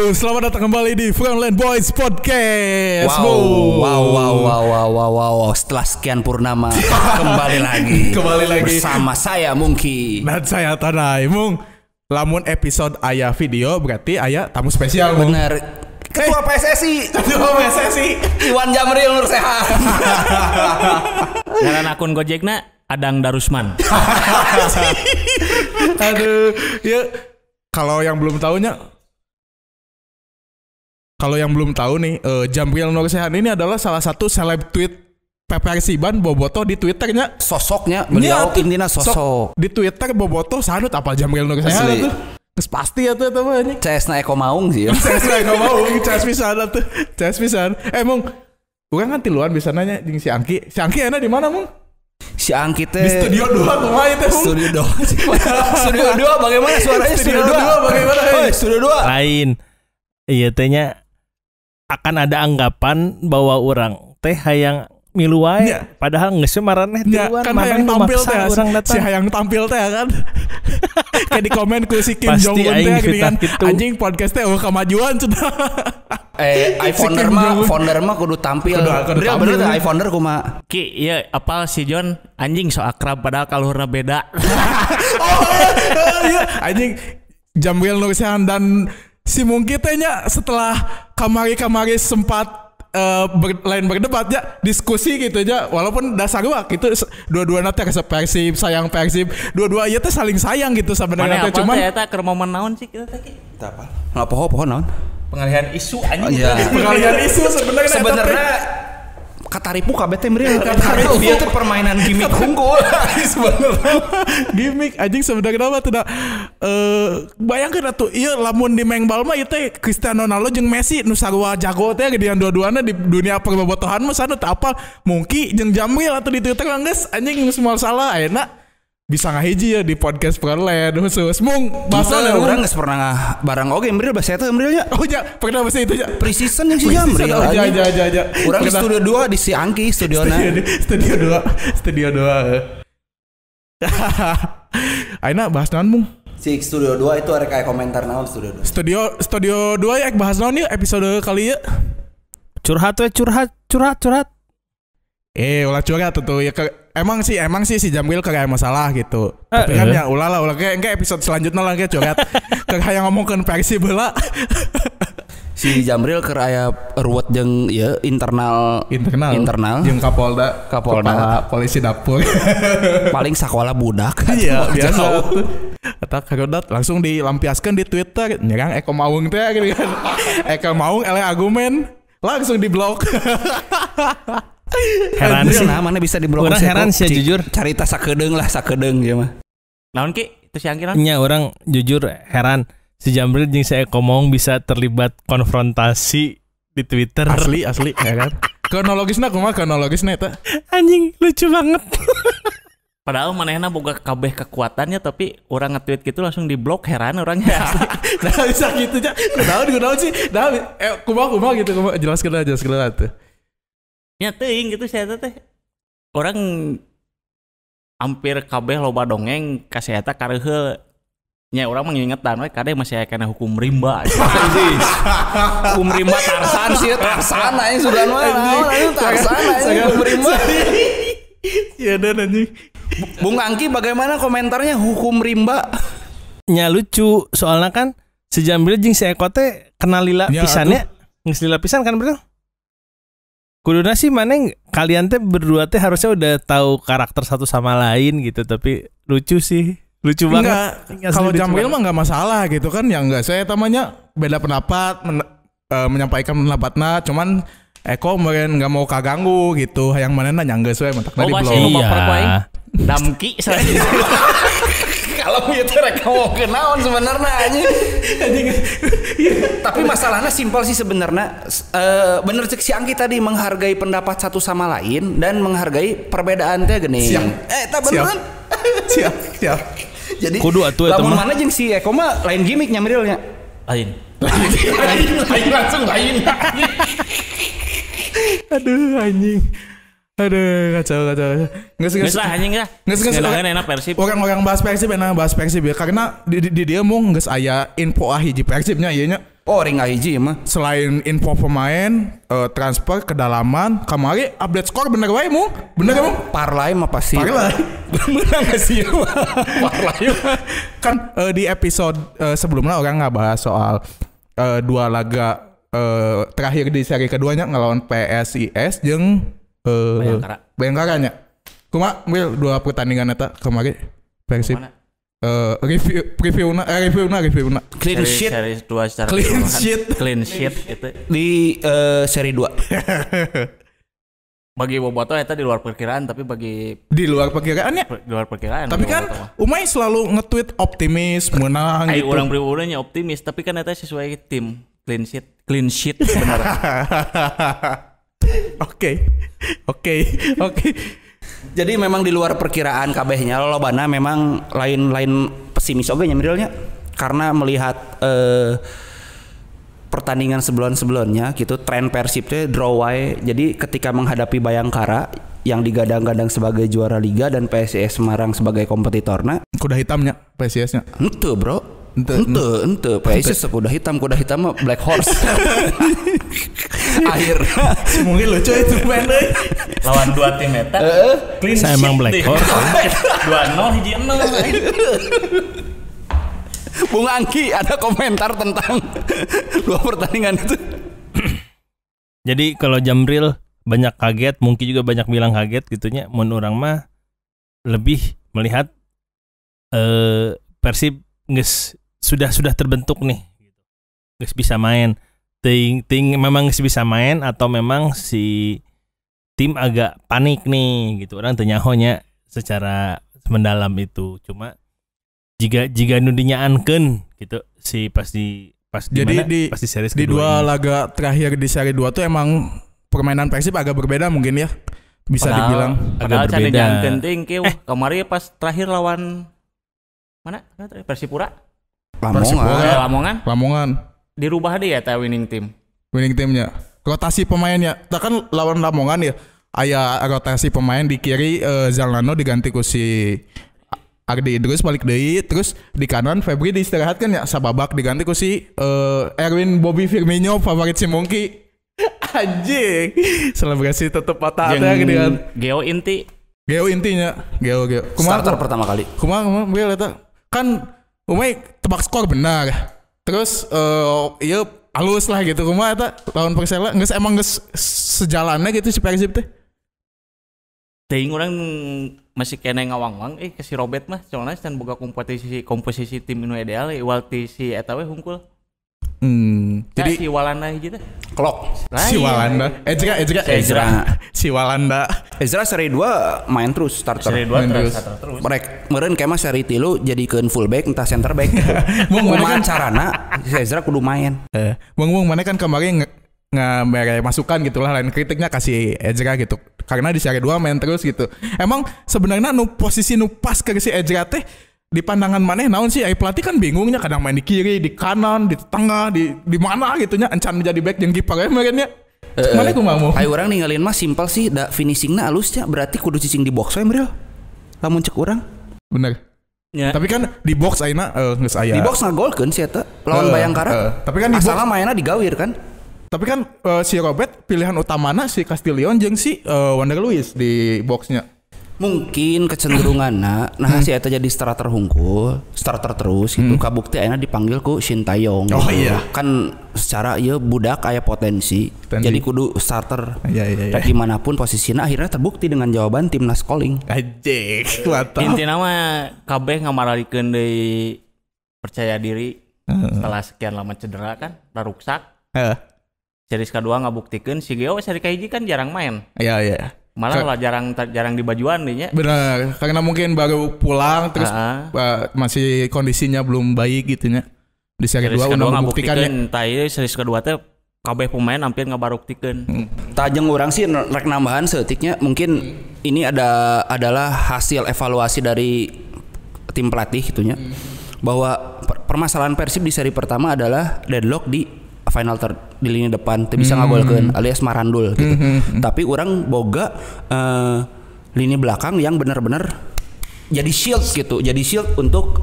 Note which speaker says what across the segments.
Speaker 1: selamat datang kembali di Frontline Boys Podcast.
Speaker 2: Wow. Setelah sekian purnama kembali lagi bersama saya Mungki
Speaker 1: dan saya Tanai. Mung, lamun episode aya video berarti aya tamu spesial. Mung.
Speaker 2: Bener. Ketua PSSI Iwan Jamril Nur Sehat.
Speaker 3: Ngaran akun Gojekna Adang Darusman.
Speaker 1: Aduh, ya kalau yang belum tahu nih, Jamril Nur Sehat ini adalah salah satu seleb tweet Persiban boboto di Twitternya.
Speaker 2: Sosoknya beliau intinya sosok.
Speaker 1: Di Twitter boboto sanut apa Jamril Nur Sehat itu. Pasti ya tuh ini.
Speaker 2: CS na Eko Maung sih.
Speaker 1: CS na Eko Maung, CS pisan. Mung, urang kan tiluan bisa nanya jeung si Angki. Si Angki enak di mana, Mung?
Speaker 2: Si Angki teh
Speaker 1: di studio 2 kumaha teh, Mung?
Speaker 2: Studio 2. Studio 2 bagaimana suaranya? Studio 2 bagaimana? Studio 2.
Speaker 3: Lain. Iya tehnya akan ada anggapan bahwa orang teh hayang milu wae, padahal geus maraneh tiluan
Speaker 1: kan hayang tampil teh si hayang tampil teh kan. Kayak di komen ku si Kim Jong Un teh dengan anjing podcast teh kemajuan cenah.
Speaker 2: iPhoneur mah kudu tampil. Bener iPhoneur kumaha.
Speaker 3: Ki ieu apal si John anjing so akrab padahal kaluhurna beda.
Speaker 1: Iya anjing Jamril Nur Sehat dan si Mungki teh nya setelah kamari sempat lain berdebat ya, diskusi gitu aja, walaupun dasar wak itu dua-duanya teh Persib sayang Persib, dua-dua ieu teh saling sayang gitu sebenarnya teh, cuman
Speaker 3: eta keur momen naon sih kita teh?
Speaker 2: Tah apa? Ngapoho naon?
Speaker 3: Pengalihan isu anjing.
Speaker 1: Pengalihan isu sebenarnya
Speaker 2: kataripu kabeh teh meureun. Kataripu ieu teh permainan gimmick unggul.
Speaker 1: Sebenarnya gimmick anjing sebenarnya mah teu bayangkeun atuh ieu lamun di mengbal mah ieu teh Cristiano Ronaldo jeung Messi nu sarua jago teh gedean dua-duana di dunia perbobotohan mah sana teu apal Mungki jeung Jamril atuh di Twitter geus anjing geus moal salah ayeuna bisa ngahiji ya di podcast Frontline khusus. Mung bahasa
Speaker 2: urang geus pernah barang oge Jamril bahasa eta Jamrilnya.
Speaker 1: Oh ya, pernah bahasa itu ya.
Speaker 2: Precision yang si Jamril.
Speaker 1: Ja.
Speaker 2: Urang di studio 2 di si Angki studiona.
Speaker 1: Studio 2. Aina bahas naon, Mung?
Speaker 2: Si studio 2 itu arek aya komentar naon studio 2.
Speaker 1: Studio 2 ya bahas naon ieu episode kali ya.
Speaker 3: Curhat.
Speaker 1: Ulah curhat tuh ya emang sih si Jamril kagak masalah gitu. Tapi kan ya ulah kayak episode selanjutnya lah kayak curhat. Kayak ngomongkeun Persib heula.
Speaker 2: Si Jamril keur aya ruwet jeung ieu internal
Speaker 1: jeung Kapolda polisi dapur.
Speaker 2: Paling sakola budak.
Speaker 1: Iya, biasa tuh. Eta kagodat langsung dilampiaskeun di Twitter nyerang Eko Maung teh gitu kan. Eko Maung ele argumen langsung diblok.
Speaker 2: Heran sih mana bisa diblok.
Speaker 3: Orang heran sih jujur.
Speaker 2: Carita sakedeung ya mah.
Speaker 3: Naon ki? Itu si Angki naon? Nya orang jujur heran si Jamril jeung si Eko Maung bisa terlibat konfrontasi di Twitter.
Speaker 1: Asli ya kan. Kronologisna eta.
Speaker 3: Anjing lucu banget. Padahal manehna boga kabeh kekuatannya tapi orang nge-tweet gitu langsung diblok, heran orangnya asli.
Speaker 1: Nah bisa gitu aja. Kunaon sih? Nah kumaha gitu jelaskeun tuh.
Speaker 3: Ya teuing gitu saya teh. Orang hampir kabeh loba dongeng ka saya teh kareuheul. Nya urang mah ngingetan we kadang masih aya kana hukum rimba.
Speaker 2: Hukum rimba Tarsan aing sudah mah. Tarsan aing hukum rimba.
Speaker 1: Ya dan anjing.
Speaker 2: Bung Angki bagaimana komentarnya hukum rimba?
Speaker 3: Nya lucu soalnya kan si Jamril jeung si Eko teh kenal lila pisannya. Geus lila pisan kan bener? Kuduna sih maneh kalian teh berdua teh harusnya udah tahu karakter satu sama lain gitu, tapi lucu banget.
Speaker 1: Kalau Jamril mah nggak masalah gitu kan, yang nggak saya tamanya beda pendapat menyampaikan pendapatnya, cuman Eko mungkin nggak mau kaganggu gitu, yang mana nanya nggak sesuai mentak tadi belum.
Speaker 3: Iya. Damki saya.
Speaker 2: Kalau itu rek mau kenaon sebenarnya anjing. Tapi masalahnya simpel sih sebenarnya. Bener cek si Angki tadi menghargai pendapat satu sama lain dan menghargai perbedaan teh geuning. Tak beneran.
Speaker 1: Siap.
Speaker 2: Jadi
Speaker 3: kudu atuh eta
Speaker 2: mah. Lamun mana jeung si Eko mah lain gimmick Jamrilnya.
Speaker 3: Lain langsung lain.
Speaker 1: Aduh anjing. Aduh kacau. Nggak lah anjing ya. Nggak enak Persib. Orang bahas Persib ya karena di dia mau nggak aya info hiji Persibnya ieu nya.
Speaker 2: Oh, ring hiji mah.
Speaker 1: Selain info pemain, transfer, kedalaman, kamari update skor bener wae Mung. Bener Mung?
Speaker 2: Parlay mah pasti.
Speaker 1: Parlay.
Speaker 2: Menang gak sih? Parlay.
Speaker 1: Kan di episode sebelumnya orang ngebahas soal 2 laga terakhir di seri keduanya ngelawan PSIS jeung Bayangkara-nya. Kumaha Will 2 pertandingan eta kemarin Persib. Reviewna
Speaker 2: Clean sheet.
Speaker 4: Seri 2 secara clean sheet itu.
Speaker 2: Di seri 2.
Speaker 4: Bagi Boboto eta di luar perkiraan, tapi bagi
Speaker 1: di luar perkiraannya.
Speaker 4: Di luar perkiraan.
Speaker 1: Tapi kan Umay selalu nge-tweet optimis menang gitu.
Speaker 4: Orang beri optimis, tapi kan eta sesuai tim. Clean sheet benar. Oke.
Speaker 2: Jadi memang di luar perkiraan kabehnya lolobana memang lain pesimis oge nya Mirilnya karena melihat pertandingan sebelumnya gitu tren Persib teh draw wae. Jadi ketika menghadapi Bayangkara yang digadang-gadang sebagai juara liga dan PSIS Semarang sebagai kompetitorna,
Speaker 1: kuda hitamnya PSIS-nya.
Speaker 2: Henteu, Bro. Henteu PSIS kuda hitam mah Black Horse. Akhirnya
Speaker 1: mungkin lucu itu main euy.
Speaker 4: Lawan 2 tim eta.
Speaker 3: Clean sheet. Saya emang Black Horse.
Speaker 4: 2-0 hiji 0.
Speaker 2: Bung Angki ada komentar tentang 2 pertandingan itu.
Speaker 3: Jadi kalau Jamril banyak kaget, mungkin juga banyak bilang kaget gitunya. Mun urang mah lebih melihat Persib geus sudah terbentuk nih. Geus bisa main. Ting memang geus bisa main atau memang si tim agak panik nih gitu. Orang teu nyahonya secara mendalam itu. Cuma jika nu dinyaankeun gitu si pasti
Speaker 1: jadi
Speaker 3: pasti series
Speaker 1: di 2 laga terakhir di seri 2 tuh emang permainan Persib agak berbeda mungkin ya. Bisa dibilang
Speaker 3: agak berbeda.
Speaker 4: Kemarin pas terakhir lawan mana? Persipura.
Speaker 1: Lamongan.
Speaker 4: Dirubah deh ya winning
Speaker 1: timnya. Rotasi pemainnya. Tak kan lawan Lamongan ya. Aya rotasi pemain di kiri Zalnano diganti ku si Ardi Idrus balik deui, terus di kanan Febri diistirahatkan ya sababak diganti ku si Erwin Bobby Firmino favorit si Mungki. Anjing. Selebrasi tetep patah ada gedean.
Speaker 4: Geo
Speaker 1: intinya. Geo.
Speaker 2: Starter pertama kali.
Speaker 1: Kumaha Bel eta? Kan Umay tebak skor benar. Terus iya halus lah gitu. Kumaha eta lawan Persela geus sejalannya gitu si Persib teh.
Speaker 4: Teuing urang masih kena ngawang-wang ke si Robert mah soalnya can boga komposisi tim nu ideal iwal ti si eta we hungkul.
Speaker 1: Jadi
Speaker 4: si Walanda hiji teh.
Speaker 2: Klok.
Speaker 1: Si Walanda.
Speaker 2: Ezra seri 2 main terus starter.
Speaker 4: Seri 2 terus.
Speaker 2: Meureun kemah seri 3 jadikeun fullback entah center back. Kumaha carana Ezra kudu main.
Speaker 1: Bung mana kan kemarin ngambil masukan gitulah lain kritiknya kasih Ezra gitu. Karena di seri 2 main terus gitu. Emang sebenarnya posisi pas ke si Ezra teh di pandangan maneh naon sih pelatih kan bingungnya kadang main di kiri, di kanan, di tengah, di mana gitunya encan menjadi back jeung kiper meureunnya. Mana kumaha mau?
Speaker 2: Aya urang ninggalin mah simpel sih da finishingna alusnya berarti kudu cicing di box we Mril. Lamun cek urang.
Speaker 1: Bener. Ya. Tapi kan di box ayeuna geus aya.
Speaker 2: Di box ngagolkeun si eta lawan Bayangkara.
Speaker 1: Tapi kan di box
Speaker 2: mainna digawir kan.
Speaker 1: Tapi kan si Robert pilihan utamana si Castillion jeung si Wander Luiz di boxnya.
Speaker 2: Mungkin kecenderunganna si eta jadi starter terus gitu. Kabukti ayeuna dipanggil ku Sintayong.
Speaker 1: Oh iya.
Speaker 2: Kan secara ieu budak aya potensi. Jadi kudu starter.
Speaker 1: Iya.
Speaker 2: Dimanapun posisinya akhirnya terbukti dengan jawaban timnas calling.
Speaker 1: Ajik, mantap.
Speaker 4: Intina mah kabeh ngamaralikeun deui percaya diri setelah sekian lama cedera kan, ruksak. Series kedua ngabuktikeun si Geo seri kahiji kan jarang main.
Speaker 1: Iya.
Speaker 4: Malah lah jarang di bajuan deh nya.
Speaker 1: Benar, karena mungkin baru pulang terus masih kondisinya belum baik gitu nya. Di seri 2 udah membuktikan ya.
Speaker 4: Tah series kedua teh kabeh pemain hampir ngabaruktikeun.
Speaker 2: Tajeng urang sih rek nambahan seutiknya mungkin ini adalah hasil evaluasi dari tim pelatih gitunya. Bahwa permasalahan Persib di seri pertama adalah deadlock di final di lini depan teu bisa ngagolkeun alias marandul gitu. Tapi orang boga lini belakang yang benar-benar jadi shield gitu. Jadi shield untuk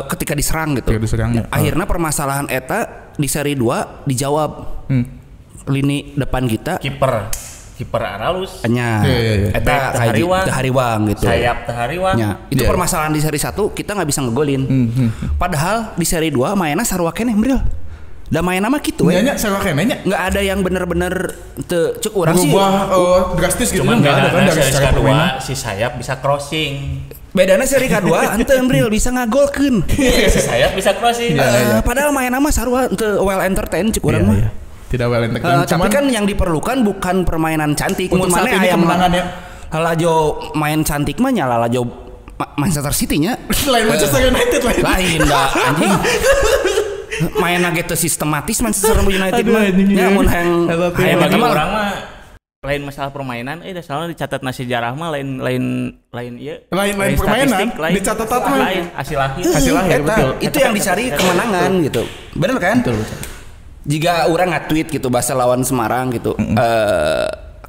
Speaker 2: ketika diserang gitu. Akhirnya permasalahan eta di seri 2 dijawab. Lini depan kita
Speaker 4: kiper Aralus
Speaker 2: nya eta Hariwang gitu.
Speaker 4: Sayap Hariwang.
Speaker 2: Itu permasalahan di seri 1 kita nggak bisa ngegolin. Padahal di seri 2 mainnya sarua keneh bril. Da main nama gitu
Speaker 1: nya sarua keneh nya.
Speaker 2: Enggak ada yang bener-bener cek urang sih.
Speaker 1: Berubah drastis gitu.
Speaker 4: Cuman
Speaker 1: enggak ada kan dari
Speaker 4: seri kedua si Sayap bisa crossing.
Speaker 2: Bedana seri kedua henteu bril bisa ngagolkeun.
Speaker 4: Si Sayap bisa crossing.
Speaker 2: Padahal main nama sarua teu well entertain cek urang mah.
Speaker 1: Tidak well entertain.
Speaker 2: Tapi kan yang diperlukan bukan permainan cantik.
Speaker 1: Untuk saat ini kemenangannya.
Speaker 2: Lalajo main cantik mah nya Lalajo Manchester City-nya.
Speaker 1: Lain Manchester United
Speaker 2: lain dah anjing. Main gitu sistematis Manchester United mah. Nya mun hayang
Speaker 4: bagi orang mah lain masalah permainan da soalnya dicatat nasi sejarah mah lain ieu.
Speaker 1: Lain permainan dicatat mah
Speaker 4: lain hasil akhir
Speaker 2: betul. Itu yang dicari kemenangan gitu. Bener kan? Betul. Jika orang nge-tweet gitu bahasa lawan Semarang gitu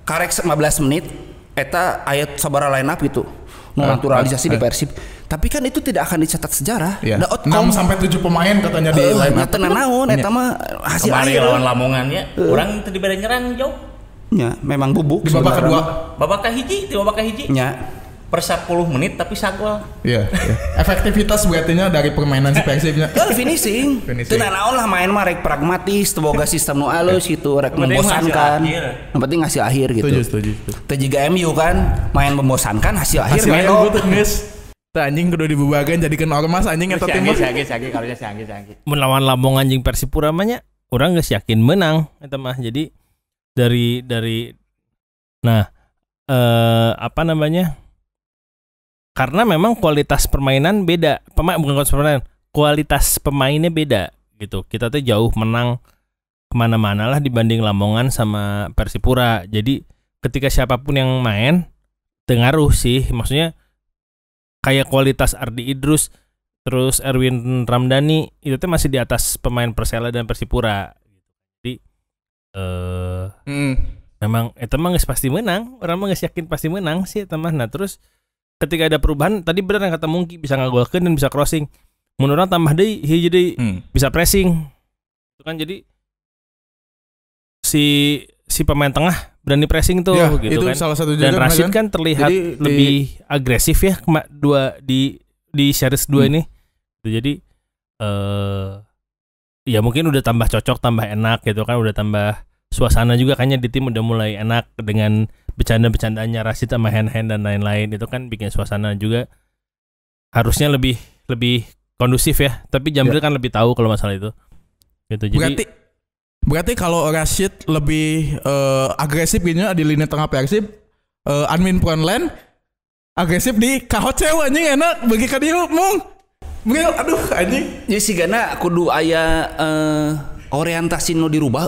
Speaker 2: karek 15 menit eta ayat sabara line up gitu naturalisasi di Persib, tapi kan itu tidak akan dicatat sejarah.
Speaker 1: 6 sampai 7 pemain katanya di line up.
Speaker 2: Tenan naon eta mah hasil
Speaker 4: akhir lawan Lamongan ya urang teu dibere nyerang jauh
Speaker 2: nya memang bubuk
Speaker 1: di babak kedua
Speaker 4: babak kahiji
Speaker 2: nya
Speaker 4: per 10 menit tapi sagol.
Speaker 1: Iya. Efektivitas berartinya dari permainan si Persibnya.
Speaker 2: Finishing. Teu naon lah main mah rek pragmatis, teu boga sistem nu alus gitu, rek membosankan. Yang penting hasil akhir gitu.
Speaker 1: Setuju.
Speaker 2: Teu jiga MU kan, main membosankan hasil akhir
Speaker 1: main geus. Teu anjing kudu dibubagan jadikeun ormas anjing eta tim.
Speaker 4: Sagi karunya sagi.
Speaker 3: Mun lawan Lamongan jeung Persipura mah nya urang geus yakin menang eta mah. Jadi dari apa namanya? Karena memang kualitas permainan beda, kualitas pemainnya beda gitu. Kita tuh jauh menang kemana-mana lah dibanding Lamongan sama Persipura. Jadi ketika siapapun yang main, tengaruh sih. Maksudnya kayak kualitas Ardi Idrus, terus Erwin Ramdhani itu tuh masih di atas pemain Persela dan Persipura. Jadi memang itu mah geus pasti menang. Orang mah geus yakin pasti menang sih eta mah. Nah terus ketika ada perubahan tadi benar yang kata Mungki bisa ngagolkeun dan bisa crossing. Mun urang tambah deui hiji deui bisa pressing. Itu kan jadi si pemain tengah berani pressing tuh ya, gitu
Speaker 1: itu
Speaker 3: kan.
Speaker 1: Salah satu
Speaker 3: dan Rashid kan terlihat jadi, lebih agresif ya di series 2 ini. Jadi ya mungkin udah tambah cocok, tambah enak gitu kan, udah tambah suasana juga kayaknya di tim udah mulai enak dengan bercanda-bercandanya Rashid sama hand-hand dan lain-lain. Itu kan bikin suasana juga harusnya lebih kondusif ya. Tapi Jambril kan lebih tahu kalau masalah itu. Gitu. Jadi
Speaker 1: berarti kalau Rashid lebih agresif gini di lini tengah Persib, admin frontline agresif di KHC anjing enak bagi ka dieu mung. Aduh anjing.
Speaker 2: Jadi sigana kudu aya orientasi nu dirubah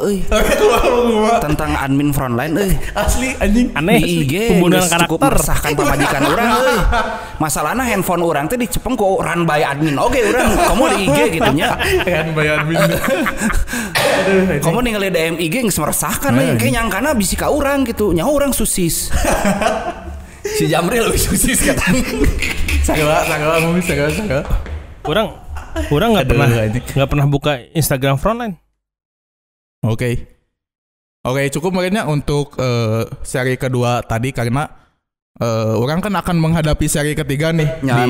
Speaker 2: tentang admin frontline
Speaker 1: asli anjing
Speaker 3: aneh
Speaker 2: di IG
Speaker 3: pembunuhan karakter
Speaker 2: cukup meresahkan pamajikan orang masalahnya handphone orang teh dicepeng ku run by admin urang kamu di IG gitu nya
Speaker 1: run by admin
Speaker 2: kamu ningali DM IG geus meresahkan kayak nyangkana bisi ka urang gitu nya urang susis si Jamril lebih susis katanya
Speaker 1: sagala
Speaker 3: Orang nggak pernah buka Instagram frontline.
Speaker 1: Oke, cukup makanya untuk seri kedua tadi karena orang kan akan menghadapi seri ketiga nih.
Speaker 2: Ya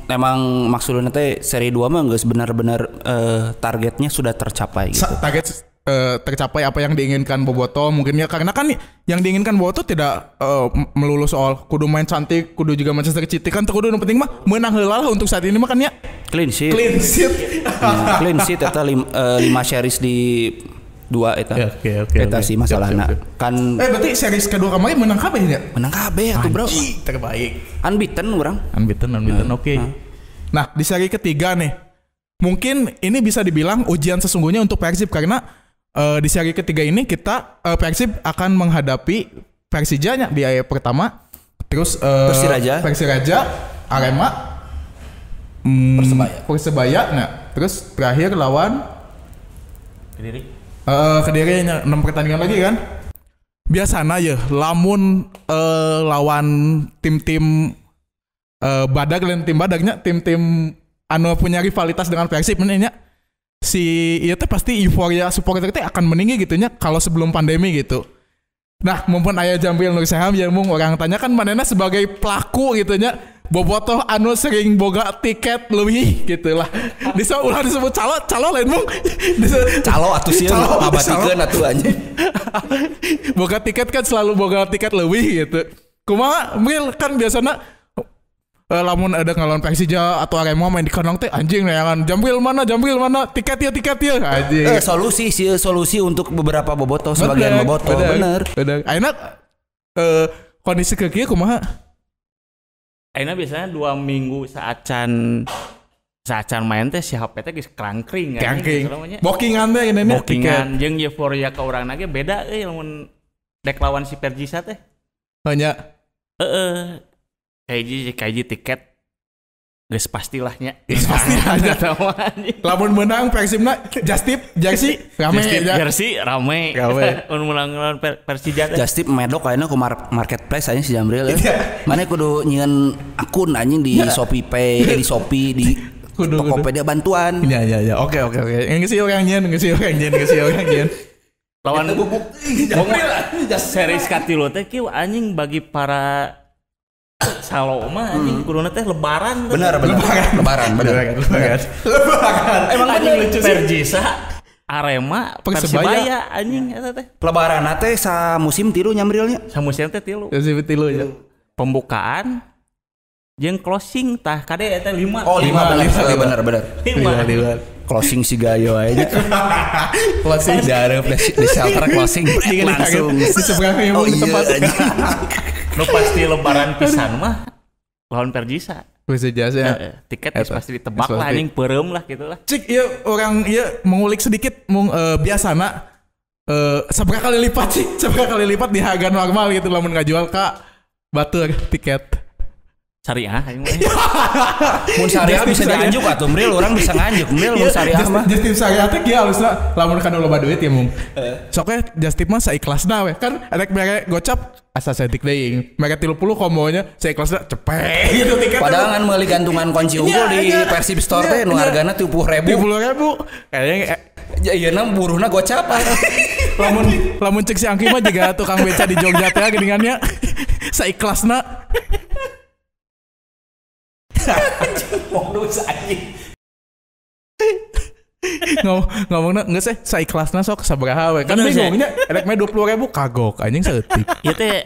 Speaker 2: memang maksudnya teh seri 2 mah geus benar-benar targetnya sudah tercapai gitu.
Speaker 1: Target tercapai apa yang diinginkan Boboto mungkin ya, karena kan yang diinginkan Boboto tidak melulu soal kudu main cantik, kudu juga Manchester City kan kudu yang penting mah menang heula lah untuk saat ini mah kan ya.
Speaker 2: Clean sheet eta 5 series di 2 eta. Eta sih masalahna. Kan
Speaker 1: berarti series kedua kemarin menang kabeh nya.
Speaker 2: Menang kabeh atuh bro.
Speaker 1: Terbaik.
Speaker 2: Unbeaten urang.
Speaker 1: Unbeaten oke. Nah, di seri ketiga nih. Mungkin ini bisa dibilang ujian sesungguhnya untuk Persib karena di seri ketiga ini kita Persib akan menghadapi Persijanya di ayat pertama, terus Persiraja, Arema, Persebaya, nah terus terakhir lawan Kediri 6 pertandingan lagi kan. Biasanya ya lamun lawan tim-tim badag dan tim badagnya tim-tim anu punya rivalitas dengan Persib menenya si ieu teh pasti euforia supporter teh akan meninggi gitu nya kalau sebelum pandemi gitu. Nah, mumpun aya Jambil Nur Seham ya mung orang tanya kan manehna sebagai pelaku gitu nya bobotoh anu sering boga tiket leuwih gitu lah. Ulah disebut calo lain mung.
Speaker 2: Calo atuh sieun mabatikeun atuh anjing.
Speaker 1: Boga tiket kan selalu boga tiket leuwih gitu. Kumaha mil kan biasana lamun ada ngalawan Persija atau Arema main di kandang teh anjing neangan Jambil mana tiket ya anjing.
Speaker 2: Solusi untuk beberapa bobotoh sebagian bobotoh bener.
Speaker 1: Ayeuna kondisi ke kieu kumaha?
Speaker 4: Ayeuna biasanya 2 minggu saacan main teh si HP teh geus krangkring
Speaker 1: kan. Bookingan teh gini
Speaker 4: bookingan jeung euforia ka urang ge beda euy lamun dek lawan si Persija teh.
Speaker 1: Hanya
Speaker 4: kayak tiket geus pastilahnya.
Speaker 1: Lamun menang Persibna jersey rame.
Speaker 4: Mun menang Persija
Speaker 2: Justip medok kayaknya ku marketplace aja si Jambril ya. Mana kudu nyieun akun anjing di Shopee Pay, di Shopee, di Tokopedia bantuan.
Speaker 1: Ya. Oke. Geus sih orang nyeun.
Speaker 4: Lawan series katilu teh kieu anjing bagi para Saloma anjing kuduna teh lebaran.
Speaker 2: Bener. Lebaran.
Speaker 4: Emang anjing lucu Persija, Arema, Persibaya anjing eta teh.
Speaker 2: Lebaran teh sa musim tilu nyamrilnya.
Speaker 4: Sa musim teh tilu.
Speaker 1: Ya.
Speaker 4: Pembukaan jeung closing tah kade eta 5.
Speaker 2: Oh 5 bener.
Speaker 4: 5.
Speaker 2: Closing si Gayo aja. Closing dari di shelter closing langsung
Speaker 1: di seberang yang tempat.
Speaker 4: Nu pasti lebaran pisan mah lawan Persija.
Speaker 1: Persija
Speaker 4: tiket pasti ditebak lah anjing peureum lah gitu lah.
Speaker 1: Cik ieu orang ieu mengulik sedikit biasana seberapa kali lipat di harga normal gitu lamun ngajual ka batur tiket.
Speaker 4: Syariah aing mah.
Speaker 2: Mun syariah bisa dianjuk atuh Mril, urang bisa nganjuk Mril mun syariah mah.
Speaker 1: Justip syariah teh kieu halusna lamun kana loba duit ya mung. Sok we justip mah saikhlasna we. Kan rek mere gocap asa saeutik deui. Mere 30 kombonya saikhlasna cepet gitu tiket.
Speaker 2: Padahal kan meuli gantungan kunci unggul di Persib Store teh nu hargana 70.000.
Speaker 1: 70.000. Kayaknya
Speaker 2: ya ieu buruhna gocap.
Speaker 1: Lamun cek si Angki mah juga tukang beca di Jogja teh geuningannya saikhlasna.
Speaker 2: Modus anjing.
Speaker 1: Ngomongna geus saikhlasna sok sabaraha we. Kan bingungnya rek mah 20.000 kagok anjing saeutik.
Speaker 4: Ieu teh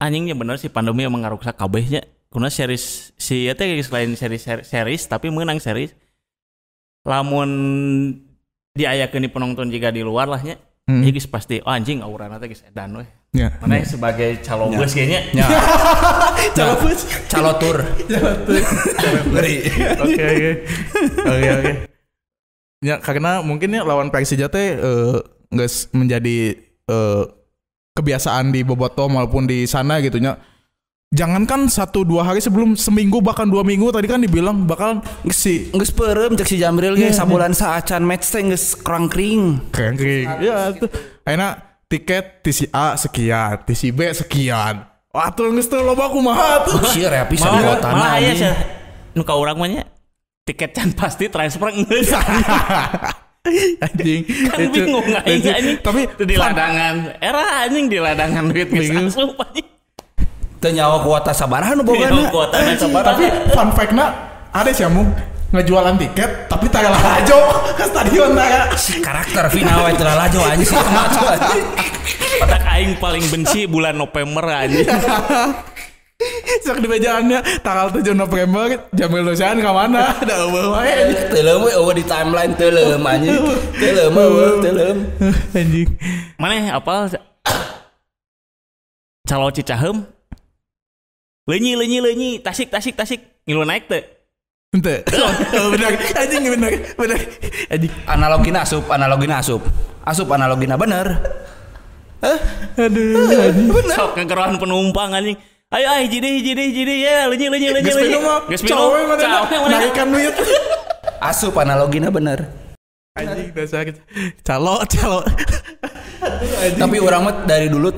Speaker 4: anjingnya bener si pandemi emang ngaruksak kabehnya. Kuna series si ieu teh selain series tapi meunang series. Lamun diayakeun di penonton juga di luar lah nya. Ieu geus pasti anjing aurana teh geus edan we.
Speaker 1: Ya.
Speaker 4: Mana sebagai calo bus kayaknya.
Speaker 2: Ya.
Speaker 1: Calo bus,
Speaker 2: calo tour. Ngeri.
Speaker 1: Oke. Ya karena mungkin ya lawan Persija teh geus menjadi kebiasaan di bobotoh maupun di sana gitu nya. Jangankan 1-2 hari sebelum seminggu bahkan 2 minggu tadi kan dibilang bakal
Speaker 2: geus peureum cek si Jambril ge sabulan saacan match teh geus krangkring.
Speaker 1: Ya tuh. Ayeuna tiket TC A sekian, TC B sekian. Wah, tuh geus teu loba kumaha tuh.
Speaker 2: Sia rea pisan kuotana
Speaker 4: anjing. Malah nu ka urang mah nya tiket can pasti transfer geus.
Speaker 1: Anjing.
Speaker 4: Kan bingung anjing.
Speaker 1: Tapi
Speaker 4: di ladangan. Era anjing di ladangan duit geus asup anjing.
Speaker 2: Teu nyawa kuota sabaraha nu bogana.
Speaker 1: Tapi fun fact-na ada sih mung ngejualan tiket tapi tara lajo ke stadion tara.
Speaker 2: Si karakter final we tara lajo anjing si maco anjing.
Speaker 4: Patak aing paling benci bulan November anjing.
Speaker 1: Sok di bejaannya tanggal 7 November Jamil Nur Seham ka mana? Da eueuh wae.
Speaker 2: Teuleum we eueuh di timeline teuleum anjing. Teuleum.
Speaker 1: Anjing.
Speaker 4: Maneh apal Calo Cicaheum? Leunyi tasik ngilu naik teh.
Speaker 1: Ente. Benar. Anjing benar. Anjing.
Speaker 2: Analogina asup. Asup analogina bener.
Speaker 1: Aduh.
Speaker 2: Bener.
Speaker 4: Sok kegerohan penumpang anjing. Ayo hiji deh ya leunyi.
Speaker 1: Geus minum. Naikan duit.
Speaker 2: Asup analogina bener.
Speaker 1: Anjing dasar Calo.
Speaker 2: Tapi orang mah dari dulu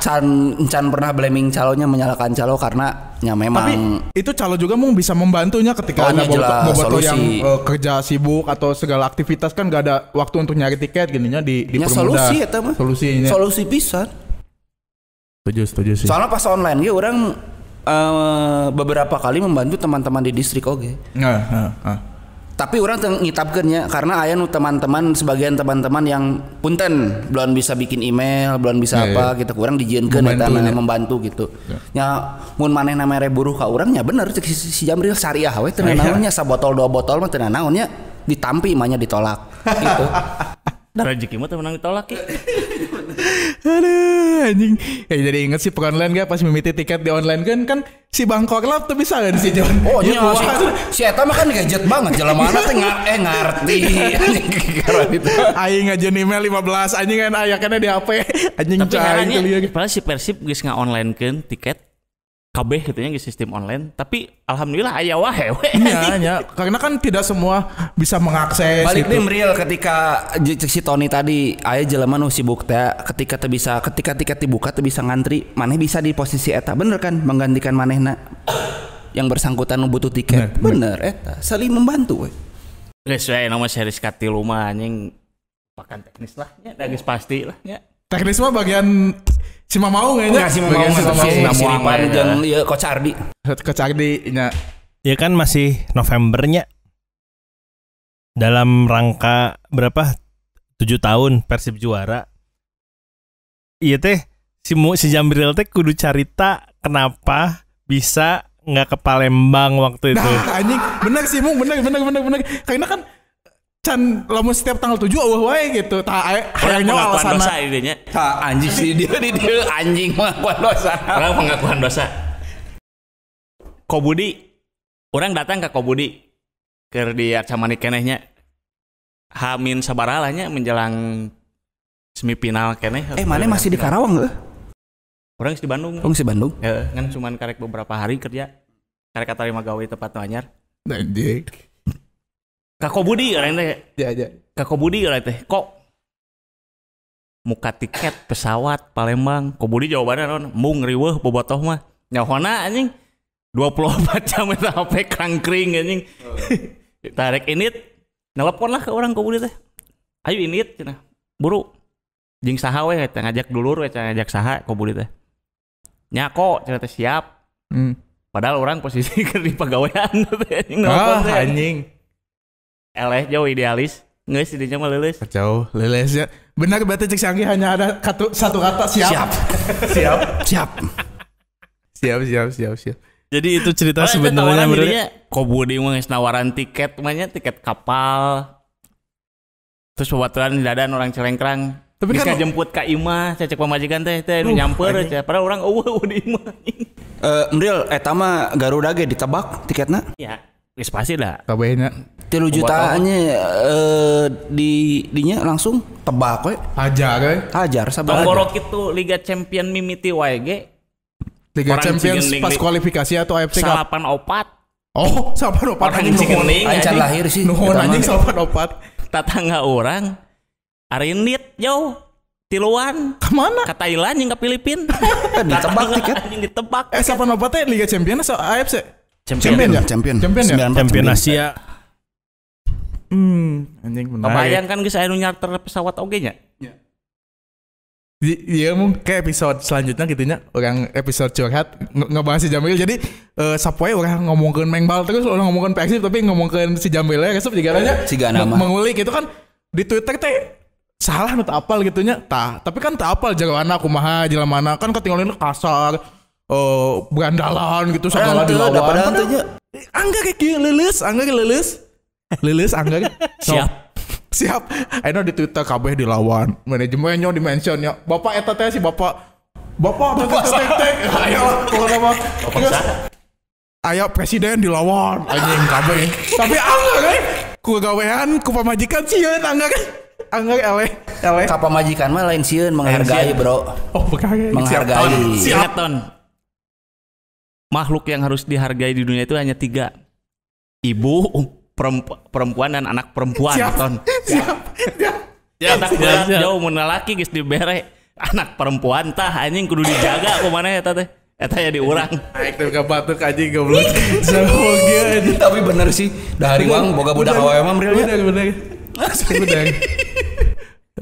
Speaker 2: can pernah blaming calonnya, menyalahkan calo karena ya memang.
Speaker 1: Tapi itu calo juga mau bisa membantunya ketika ada bobotoh yang kerja sibuk atau segala aktivitas kan gak ada waktu untuk nyari tiket gininya dipermudah.
Speaker 2: Solusi eta mah.
Speaker 1: Solusinya.
Speaker 2: Solusi pisan.
Speaker 1: Setuju sih.
Speaker 2: Soalnya pas online ge orang beberapa kali membantu teman-teman di distrik oge. Tapi orang ngitapkeunnya karena aya nu teman-teman, sebagian teman-teman yang punten belum bisa bikin email, belum bisa apa gitu. Kurang dijieunkeun eta membantu gitu. Nya mun maneh namanya buruh ka urang nya bener cek si Jamril syariah we teu naonnya sabotol 2 botol mah teu naonnya ditampi mah nya ditolak gitu.
Speaker 4: Da rezeki mah teu menang ditolak ya.
Speaker 1: Aduh anjing. Ya jadi inget sih online gak pas mimiti tiket di online kan si Bangkok Club tuh bisa kan si John.
Speaker 2: Oh iya si eta mah kan gadget banget jelemana teh ngarti anjing kira gitu.
Speaker 1: Aing ngajuin email 15 anjing kan aya kana di HP anjing cai kuliah.
Speaker 4: Padahal si Persib geus nga-onlinekeun tiket kabeh gitu nya geus sistem online, tapi alhamdulillah aya wae we.
Speaker 1: Iya, karena kan tidak semua bisa mengakses.
Speaker 2: Balik gitu. Real ketika si Tony tadi aya jelema nu sibuk teh ketika tiket dibuka teu bisa ngantri, maneh bisa di posisi eta. Bener kan menggantikan manehna yang bersangkutan nu butuh tiket. Bener eta, saling membantu we.
Speaker 4: Geus we nama series katilu mah anjing pakan teknis lah nya, da geus pasti lah nya.
Speaker 1: Teknis mah bagian si Mamau kayaknya.
Speaker 2: Si Mamau jeung ieu Coach Ardi.
Speaker 1: Coach Ardi nya.
Speaker 3: Ya kan masih Novembernya. Dalam rangka berapa? 7 tahun Persib juara. Iya teh si Jambril teh kudu carita kenapa bisa nggak ke Palembang waktu itu.
Speaker 1: Nah, anjing bener sih Mung, bener. Karena kan can lamun setiap tanggal 7 wae gitu. Tah hayangnya alasan
Speaker 4: dosa idenya.
Speaker 2: Tah anjing sih dia anjing pengakuan dosa.
Speaker 4: Orang pengakuan dosa. Kobudi, orang datang ke Kobudi keur di Arcamani kenehnya. Hamin sabaraha nya menjelang semifinal keneh.
Speaker 2: Mana masih di Karawang heuh?
Speaker 4: Orang di Bandung.
Speaker 2: Oh, di Bandung.
Speaker 4: Ya, kan cuman karek beberapa hari kerja. Karek katarima gawe tempat anyar.
Speaker 1: Anjing.
Speaker 4: Kakobudi orang teh.
Speaker 1: Ya.
Speaker 4: Kakobudi orang teh. Kok muka tiket pesawat Palembang. Kobudi jawabannya non. Mung riweuh bobotoh mah. Nyahoana anjing. 24 jam eta HP krangkring anjing. Tarik init. Nelpon lah ke orang Kobudi teh. Ayo init cenah. Buru. Jeung saha we eta ngajak dulur we ngajak saha Kobudi teh. Nya kok cenah teh siap. Padahal orang posisi keur di pagawean teh
Speaker 1: anjing.
Speaker 2: Eleh jauh idealis, geus didinya mah leuleus.
Speaker 1: Jauh leuleus ya. Benar berarti cek Sanggi hanya ada satu kata siap. Siap.
Speaker 3: Jadi itu cerita sebenarnya
Speaker 4: benernya Kobudi mah geus nawaran tiket tiket kapal. Terus babaturan dadan orang Celengkrang. Tapi kan jemput ka imah, cecek pamajikan teh nu nyamper padahal orang eueuh di imah.
Speaker 2: Mril eta mah Garuda ge ditebak tiketna?
Speaker 4: Iya. Geus pasti dah.
Speaker 1: Kabehna
Speaker 2: 3 jutaannya dinya langsung tebak we. Hajar sabar.
Speaker 4: Tonggorok itu Liga Champion mimiti wae ge.
Speaker 1: Liga Champions pas kualifikasi atau AFC Cup?
Speaker 4: 8-4.
Speaker 1: Oh, 8-4 anjing
Speaker 2: nuhun. Ancan lahir sih.
Speaker 1: Nuhun anjing 8-4.
Speaker 4: Tatangga orang Arinit jauh tiluan
Speaker 1: kemana?
Speaker 4: Ke Thailand yang ke Filipina.
Speaker 2: Ditebak tiket.
Speaker 4: Ditebak.
Speaker 1: 8-4 teh Liga Champions atau AFC?
Speaker 3: Champion Asia.
Speaker 1: Anjing benar.
Speaker 4: Kebayang kan geus aya nu nyarter pesawat oge nya.
Speaker 1: Iya mungkin ke episode selanjutnya gitunya orang episode curhat ngebahas si Jamil. Jadi sapoe orang ngomongkeun Mengbal terus orang ngomongkeun Persib tapi ngomongkeun si Jamil ya resep jigaranya mengulik itu kan di Twitter teh salah nu teu apal gitunya. Tapi kan teu apal jagawana kumaha jelemana kan ketinggalan kasar. Berandalan gitu segala dilawan. Angga kayak kieu leuleus, Siap. Ayeuna di Twitter kabeh dilawan. Manajemennya di mentionnya. Bapak eta teh si bapak tek. Aya presiden dilawan anjing kabeh. Tapi angga kan ku gawean ku pamajikan sieun angga kan. Angga eleh.
Speaker 2: Ka pamajikan mah lain sieun menghargai, Bro.
Speaker 1: Oh,
Speaker 2: menghargai.
Speaker 4: Siap ton. Makhluk yang harus dihargai di dunia itu hanya 3. Ibu, perempuan dan anak perempuan.
Speaker 1: Siap.
Speaker 4: Anak berat jauh mun laki geus dibere. Anak perempuan tah anjing kudu dijaga kumaha eta teh. Eta ya diurang.
Speaker 1: Aik teh ka batuk anjing goblok. Samoga anjing.
Speaker 2: Tapi bener sih, dari Wang boga budak awewe mah mreulnya.
Speaker 1: Bener. Bener.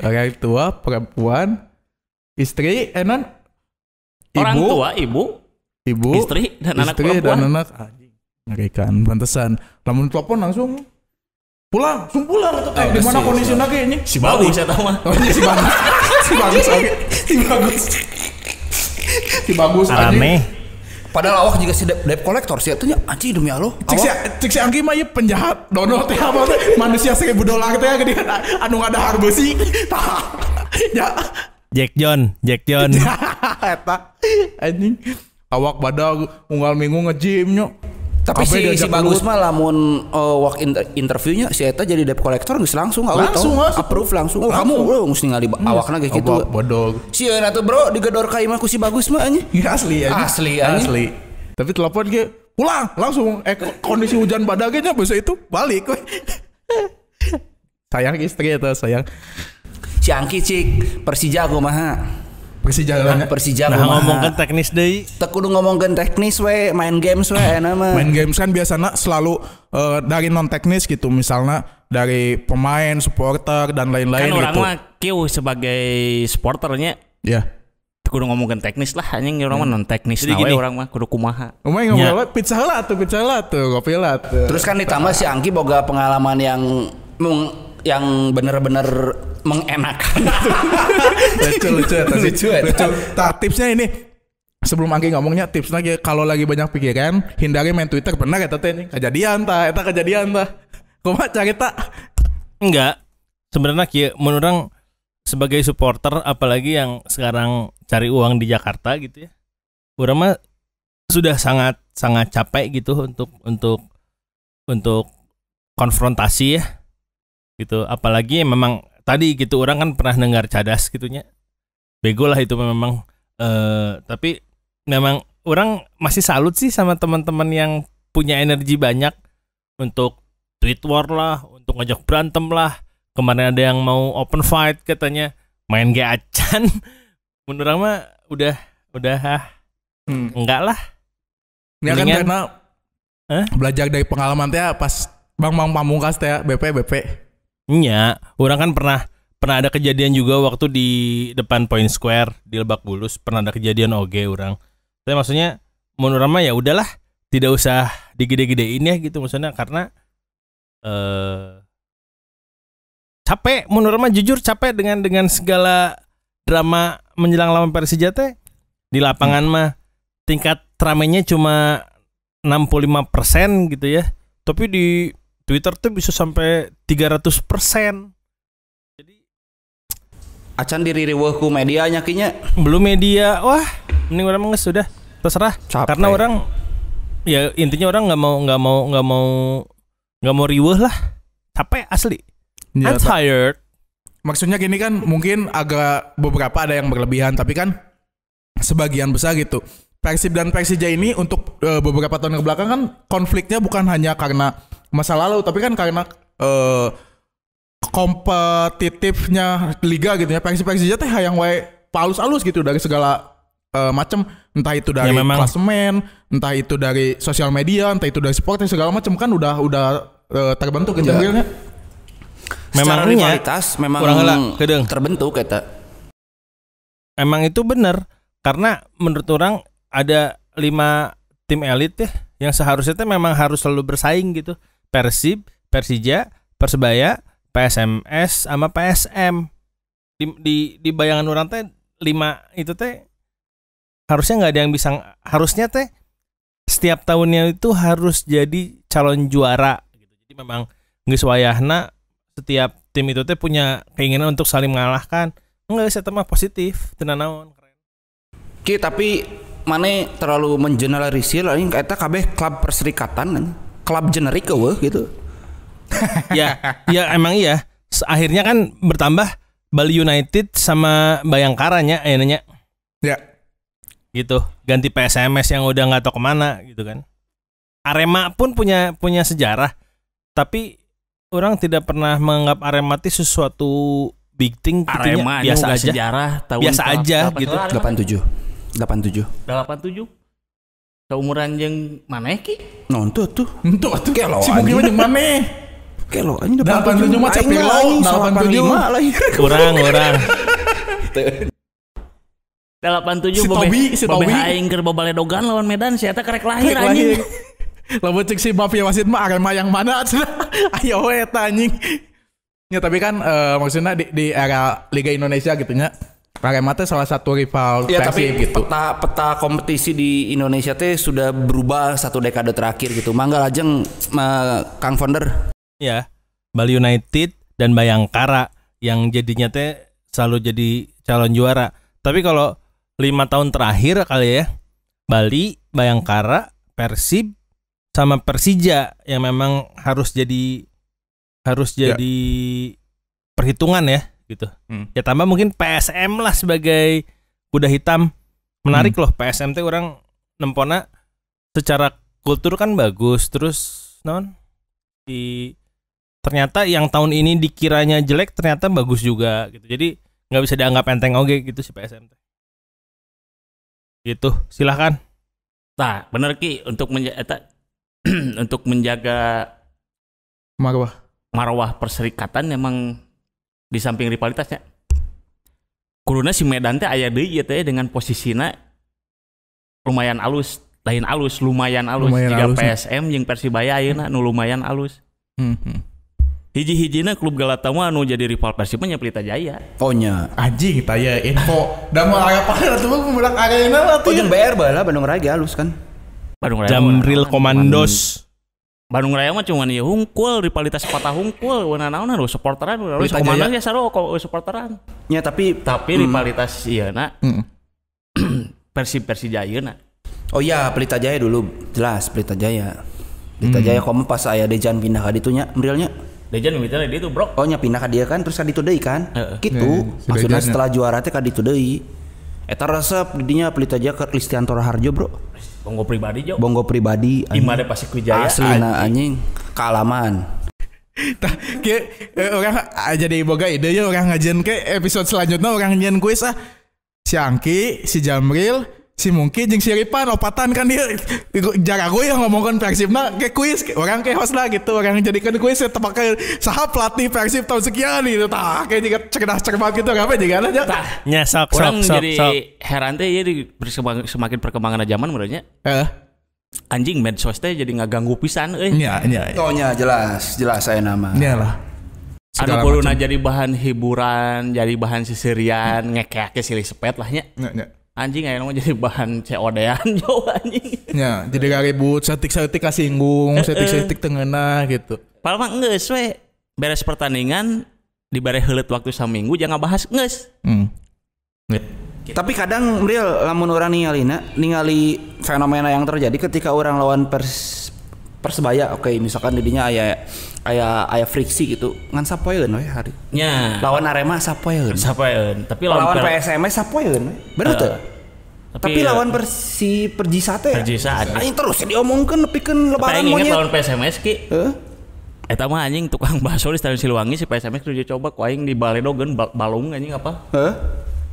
Speaker 1: Orang tua, perempuan, istri, non
Speaker 4: Orang tua, ibu, istri dan anak perempuan.
Speaker 1: Dan anak anjing. Ngerikan, pantesan. Lamun telepon langsung pulang atau di mana kondisi lagi ini?
Speaker 4: Si bagus ya tahu mah.
Speaker 1: Oh, si bagus
Speaker 3: aneh.
Speaker 2: Padahal awak juga si debt collector sih atunya anjing demi Allah.
Speaker 1: Cik si Anggi mah ieu penjahat. Dono teh apa teh manusia $1.000 teh gedean anu ngadahar beusi. Tah. Ya.
Speaker 3: Jack John.
Speaker 1: Eta anjing. Awak badag unggal minggu nge-gym nya.
Speaker 2: Tapi si bagus mah lamun walk interviewnya si eta jadi debt collector geus langsung approve langsung. Kamu geus ningali awakna ge kitu.
Speaker 1: Bodog.
Speaker 2: Sieun atuh bro digedor ka imah ku si bagus mah anjing. Asli.
Speaker 1: Tapi telepon ge pulang langsung kondisi hujan badai nya bisa itu balik we. Sayang istri eta sayang.
Speaker 2: Si Angki cik Persija kumaha? Persija
Speaker 3: nah, ngomongkan teknis deui.
Speaker 2: Teu kudu ngomongkeun teknis we, main games we enak mah.
Speaker 1: Main games kan biasanya selalu dari non teknis gitu, misalnya dari pemain, supporter dan lain-lain
Speaker 4: kan
Speaker 1: gitu.
Speaker 4: Kan orang mah kieu sebagai supporternya.
Speaker 1: Ya.
Speaker 4: Teu kudu ngomongkeun teknis lah anjing orang mah non teknis nah we urang mah kudu kumaha.
Speaker 1: Ngomong pizza lah tuh, kopi lah tuh.
Speaker 2: Terus kan ditambah si Angki boga pengalaman yang bener-bener mengenakan.
Speaker 1: lucu. Nah, tipsnya ini sebelum Anggi ngomongnya tipsnya kalau lagi banyak pikiran hindari main Twitter. Benar eta teh kejadian tah. Kumaha carita?
Speaker 3: Enggak. Sebenarnya kieu mun urang sebagai supporter apalagi yang sekarang cari uang di Jakarta gitu ya. Urang mah sudah sangat capek gitu untuk konfrontasi ya. Gitu, apalagi memang tadi gitu orang kan pernah dengar cadas gitunya bego lah itu memang tapi memang orang masih salut sih sama teman-teman yang punya energi banyak untuk tweet war lah, untuk ngajak berantem lah. Kemarin ada yang mau open fight katanya main gacan. Menurut orang mah udah enggak lah.
Speaker 1: Ini kan karena belajar dari pengalaman teh pas Bang Pamungkas teh BP.
Speaker 3: Iya, orang kan pernah ada kejadian juga waktu di depan Point Square di Lebak Bulus, pernah ada kejadian oge orang. Tapi maksudnya menurut mah ya udahlah, tidak usah digede-gedein ya gitu maksudnya karena capek menurut mah jujur capek dengan segala drama menjelang lawan Persija teh. Di lapangan mah tingkat ramenya cuma 65% gitu ya. Tapi di Twitter tuh bisa sampai 300%. Jadi
Speaker 2: acan diri riweuh ku media nyakinya.
Speaker 3: Belum media. Wah, ini orang mah sudah terserah.
Speaker 2: Capek.
Speaker 3: Karena orang ya intinya orang nggak mau riweuh lah. Capek asli.
Speaker 1: Ya,
Speaker 3: I'm tired.
Speaker 1: Maksudnya gini kan mungkin agak beberapa ada yang berlebihan tapi kan sebagian besar gitu. Persib dan Persija ini untuk beberapa tahun ke belakang kan konfliknya bukan hanya karena masa lalu tapi kan karena kompetitifnya liga gitu ya. Persija teh hayang wae palus-alus gitu dari segala macam, entah itu dari
Speaker 3: ya,
Speaker 1: klasemen, entah itu dari sosial media, entah itu dari supporter segala macam kan udah terbentuk gitu ya.
Speaker 2: Memang rivalitas memang terbentuk kata.
Speaker 3: Emang itu benar karena menurut orang ada 5 tim elit ya yang seharusnya memang harus selalu bersaing gitu. Persib, Persija, Persebaya, PSMS sama PSM. Di bayangan orang teh 5 itu teh harusnya nggak ada yang bisa, harusnya teh setiap tahunnya itu harus jadi calon juara gitu. Jadi memang geus wayahna setiap tim itu teh punya keinginan untuk saling mengalahkan. Enggak, saya mah positif, tenan naon keren.
Speaker 2: Ki tapi mana terlalu mengeneralisir ini eta kabeh klub perserikatan, klub generik eueuh gitu.
Speaker 3: ya emang iya. Akhirnya kan bertambah Bali United sama Bayangkara nya ayeuna.
Speaker 1: Ya.
Speaker 3: Gitu. Ganti PSMS yang udah enggak tahu kemana gitu kan. Arema pun punya sejarah. Tapi orang tidak pernah menganggap Arema itu sesuatu big thing
Speaker 4: Arema
Speaker 3: biasa aja.
Speaker 4: Sejarah tahun
Speaker 3: biasa aja gitu.
Speaker 2: 87.
Speaker 4: Seumuran jeung maneh ki?
Speaker 2: Non tuh.
Speaker 1: Entuh
Speaker 2: Kelo
Speaker 1: si mungkin jeung maneh.
Speaker 2: Kelo anjing
Speaker 1: 87 mah Capilo,
Speaker 2: 85 lahir.
Speaker 3: Kurang.
Speaker 4: 87
Speaker 1: si Tobi
Speaker 4: aing keur babaledogan lawan Medan si eta karek lahir anjing.
Speaker 1: Lamun cek si mafia wasit mah Arema yang mana cenah. Ayo we eta anjing. Ya tapi kan maksudnya di era Liga Indonesia gitu nya. Arema teh salah satu rival
Speaker 2: ya,
Speaker 1: Persib
Speaker 2: tapi
Speaker 1: gitu.
Speaker 2: Peta kompetisi di Indonesia teh sudah berubah 1 dekade terakhir gitu. Mangga lajeng Kang Founder.
Speaker 3: Ya, Bali United dan Bayangkara yang jadinya teh selalu jadi calon juara. Tapi kalau 5 tahun terakhir kali ya, Bali, Bayangkara, Persib sama Persija yang memang harus jadi perhitungan ya gitu. Ya tambah mungkin PSM lah sebagai kuda hitam. Menarik loh PSM teh orang nempona secara kultur kan bagus, terus ternyata yang tahun ini dikiranya jelek ternyata bagus juga gitu. Jadi nggak bisa dianggap enteng oge gitu si PSM teh. Gitu, silahkan.
Speaker 4: Nah, bener Ki untuk menjaga marwah perserikatan memang di samping rivalitasnya. Kuduna si Medan teh aya deui ieu teh dengan posisina lumayan alus, lumayan alus jika PSM jeung Persibaya ayeuna nu lumayan alus. Hiji-hijina klub Galata mah anu jadi rival Persib nya Pelita Jaya.
Speaker 2: Oh nya.
Speaker 1: Anjing tanya info. Da mau aya paher atuh mah pembelak arena lah tuh.
Speaker 2: Oh jeung BR baheula Bandung Raya halus kan.
Speaker 4: Bandung Raya.
Speaker 3: Jamril Komandos.
Speaker 4: Bandung Raya mah cuman ieu hungkul rivalitas patah hungkul wana naon anu supporteran anu komandos ya saro supporteran.
Speaker 2: Ya tapi
Speaker 4: rivalitas ieuna Persijaya.
Speaker 2: Oh iya Pelita Jaya dulu jelas Pelita Jaya. Pelita Jaya komo pas aya Dejan pindah ka ditu nya Mrilnya.
Speaker 4: Dejan mitanya dia tuh bro.
Speaker 2: Oh nya pindah ka dia kan terus ka ditu deui kan. Gitu. Maksudnya setelah juara teh ka ditu deui. Eta resep di dinya Pelita Jaya ke Kristianto Raharjo bro.
Speaker 4: Bonggo pribadi
Speaker 2: Imade
Speaker 4: Pasikwijaya
Speaker 2: aslina anjing kealaman.
Speaker 1: Tah orang jadi boga ide ya orang ngajian ke episode selanjutnya orang nyian kuis si Angki, si Jamril, si Mungki jeung si Ripan opatan kan dia jarago yang ngomongkan Persibna ke kuis orang ke host lah gitu orang jadikan kuis eta pakai saha pelatih Persib tahun sekian gitu tah kayak juga cerdas-cermat gitu apa juga aja
Speaker 3: nya sok
Speaker 4: jadi heran teh ieu semakin perkembangan zaman menurutnya anjing medsos teh jadi ngaganggu pisan euy
Speaker 1: nya
Speaker 2: oh nya jelas saya nama
Speaker 1: nya lah
Speaker 4: anu kuluna jadi bahan hiburan jadi bahan sisirian ngekek silih sepet lah nya anjing aya mah jadi bahan COD-an jauh anjing.
Speaker 1: Ya, jadi ribut, setik-setik kasinggung, setik-setik tengenah gitu.
Speaker 4: Padahal mah geus we. Beres pertandingan dibere heuleut waktu saminggu jangan bahas geus.
Speaker 2: Tapi kadang real lamun urang ningali fenomena yang terjadi ketika orang lawan Persebaya, oke, misalkan didinya aya friksi gitu. Ngan sapoeun we hari.
Speaker 4: Nya.
Speaker 2: Lawan Arema sapoeun.
Speaker 4: Tapi
Speaker 2: lawan PSM sapoeun we. Bener teu? Tapi lawan Perjisa teh. Aing terus diomongkeun nepikeun lebaran monyet.
Speaker 4: Ingat lawan PSMS ki. Eta mah anjing tukang bakso di Stadion Siliwangi si PSMS kudu coba ku aing di Baledogen balung anjing apa?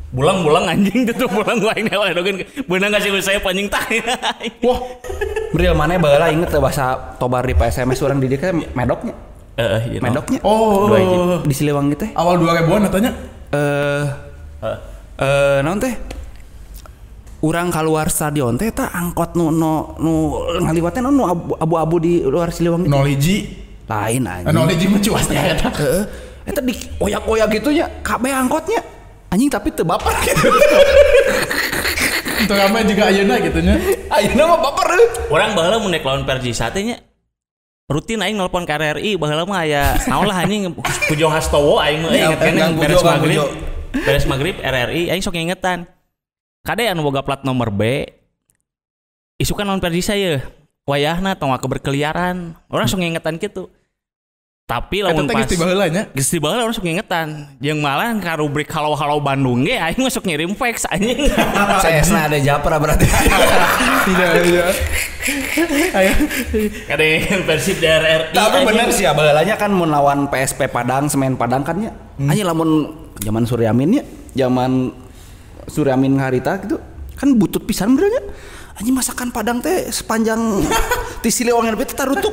Speaker 4: Bulang anjing tuh bulang gua ini Baledogen. Beunang kasih saya anjing tah.
Speaker 2: Wah. Real mana baheula inget bahasa Tobar di PSMS urang di dieu kan medoknya. Medoknya.
Speaker 1: Oh.
Speaker 2: Di Siliwangi teh.
Speaker 1: Awal 2000-an katanya.
Speaker 2: Naon teh? Urang keluar stadion teh eta angkot nu ngaliwatna nu abu-abu di luar Siliwangi.
Speaker 1: Noliji
Speaker 2: lain anjing.
Speaker 1: Noliji mah cuas teh eta.
Speaker 2: Eta di oyak-oyak gitu nya kabeh angkotnya. Anjing tapi teu baper gitu.
Speaker 1: Itu ramai juga ayeuna gitu nya.
Speaker 2: Ayeuna mah baper.
Speaker 4: Urang baheula mun nek lawan Persija teh nya rutin aing nelpon ka RRI baheula mah aya naon lah anjing Pujo Hastowo aing mah inget keneh beres magrib RRI aing sok ngingetan. Kade anu boga plat nomor B isukan lawan Persija ye wayahna tong berkeliaran orang sok ngingetan kitu tapi lamun pas geus baheula orang sok ngingetan jeung malah ka rubrik halo Bandung ge aing masuk ngirim fax anjing
Speaker 2: CS-na ada japra berarti
Speaker 1: tidak
Speaker 2: ayo
Speaker 4: kade Persib RRI
Speaker 2: tapi bener sih baheulanya kan mun lawan PSP Padang Semen Padang kan nya anjing lamun zaman Suryamin harita gitu kan butut pisan benernya anjing masakan Padang teh sepanjang ti Siliwangi teh tarutup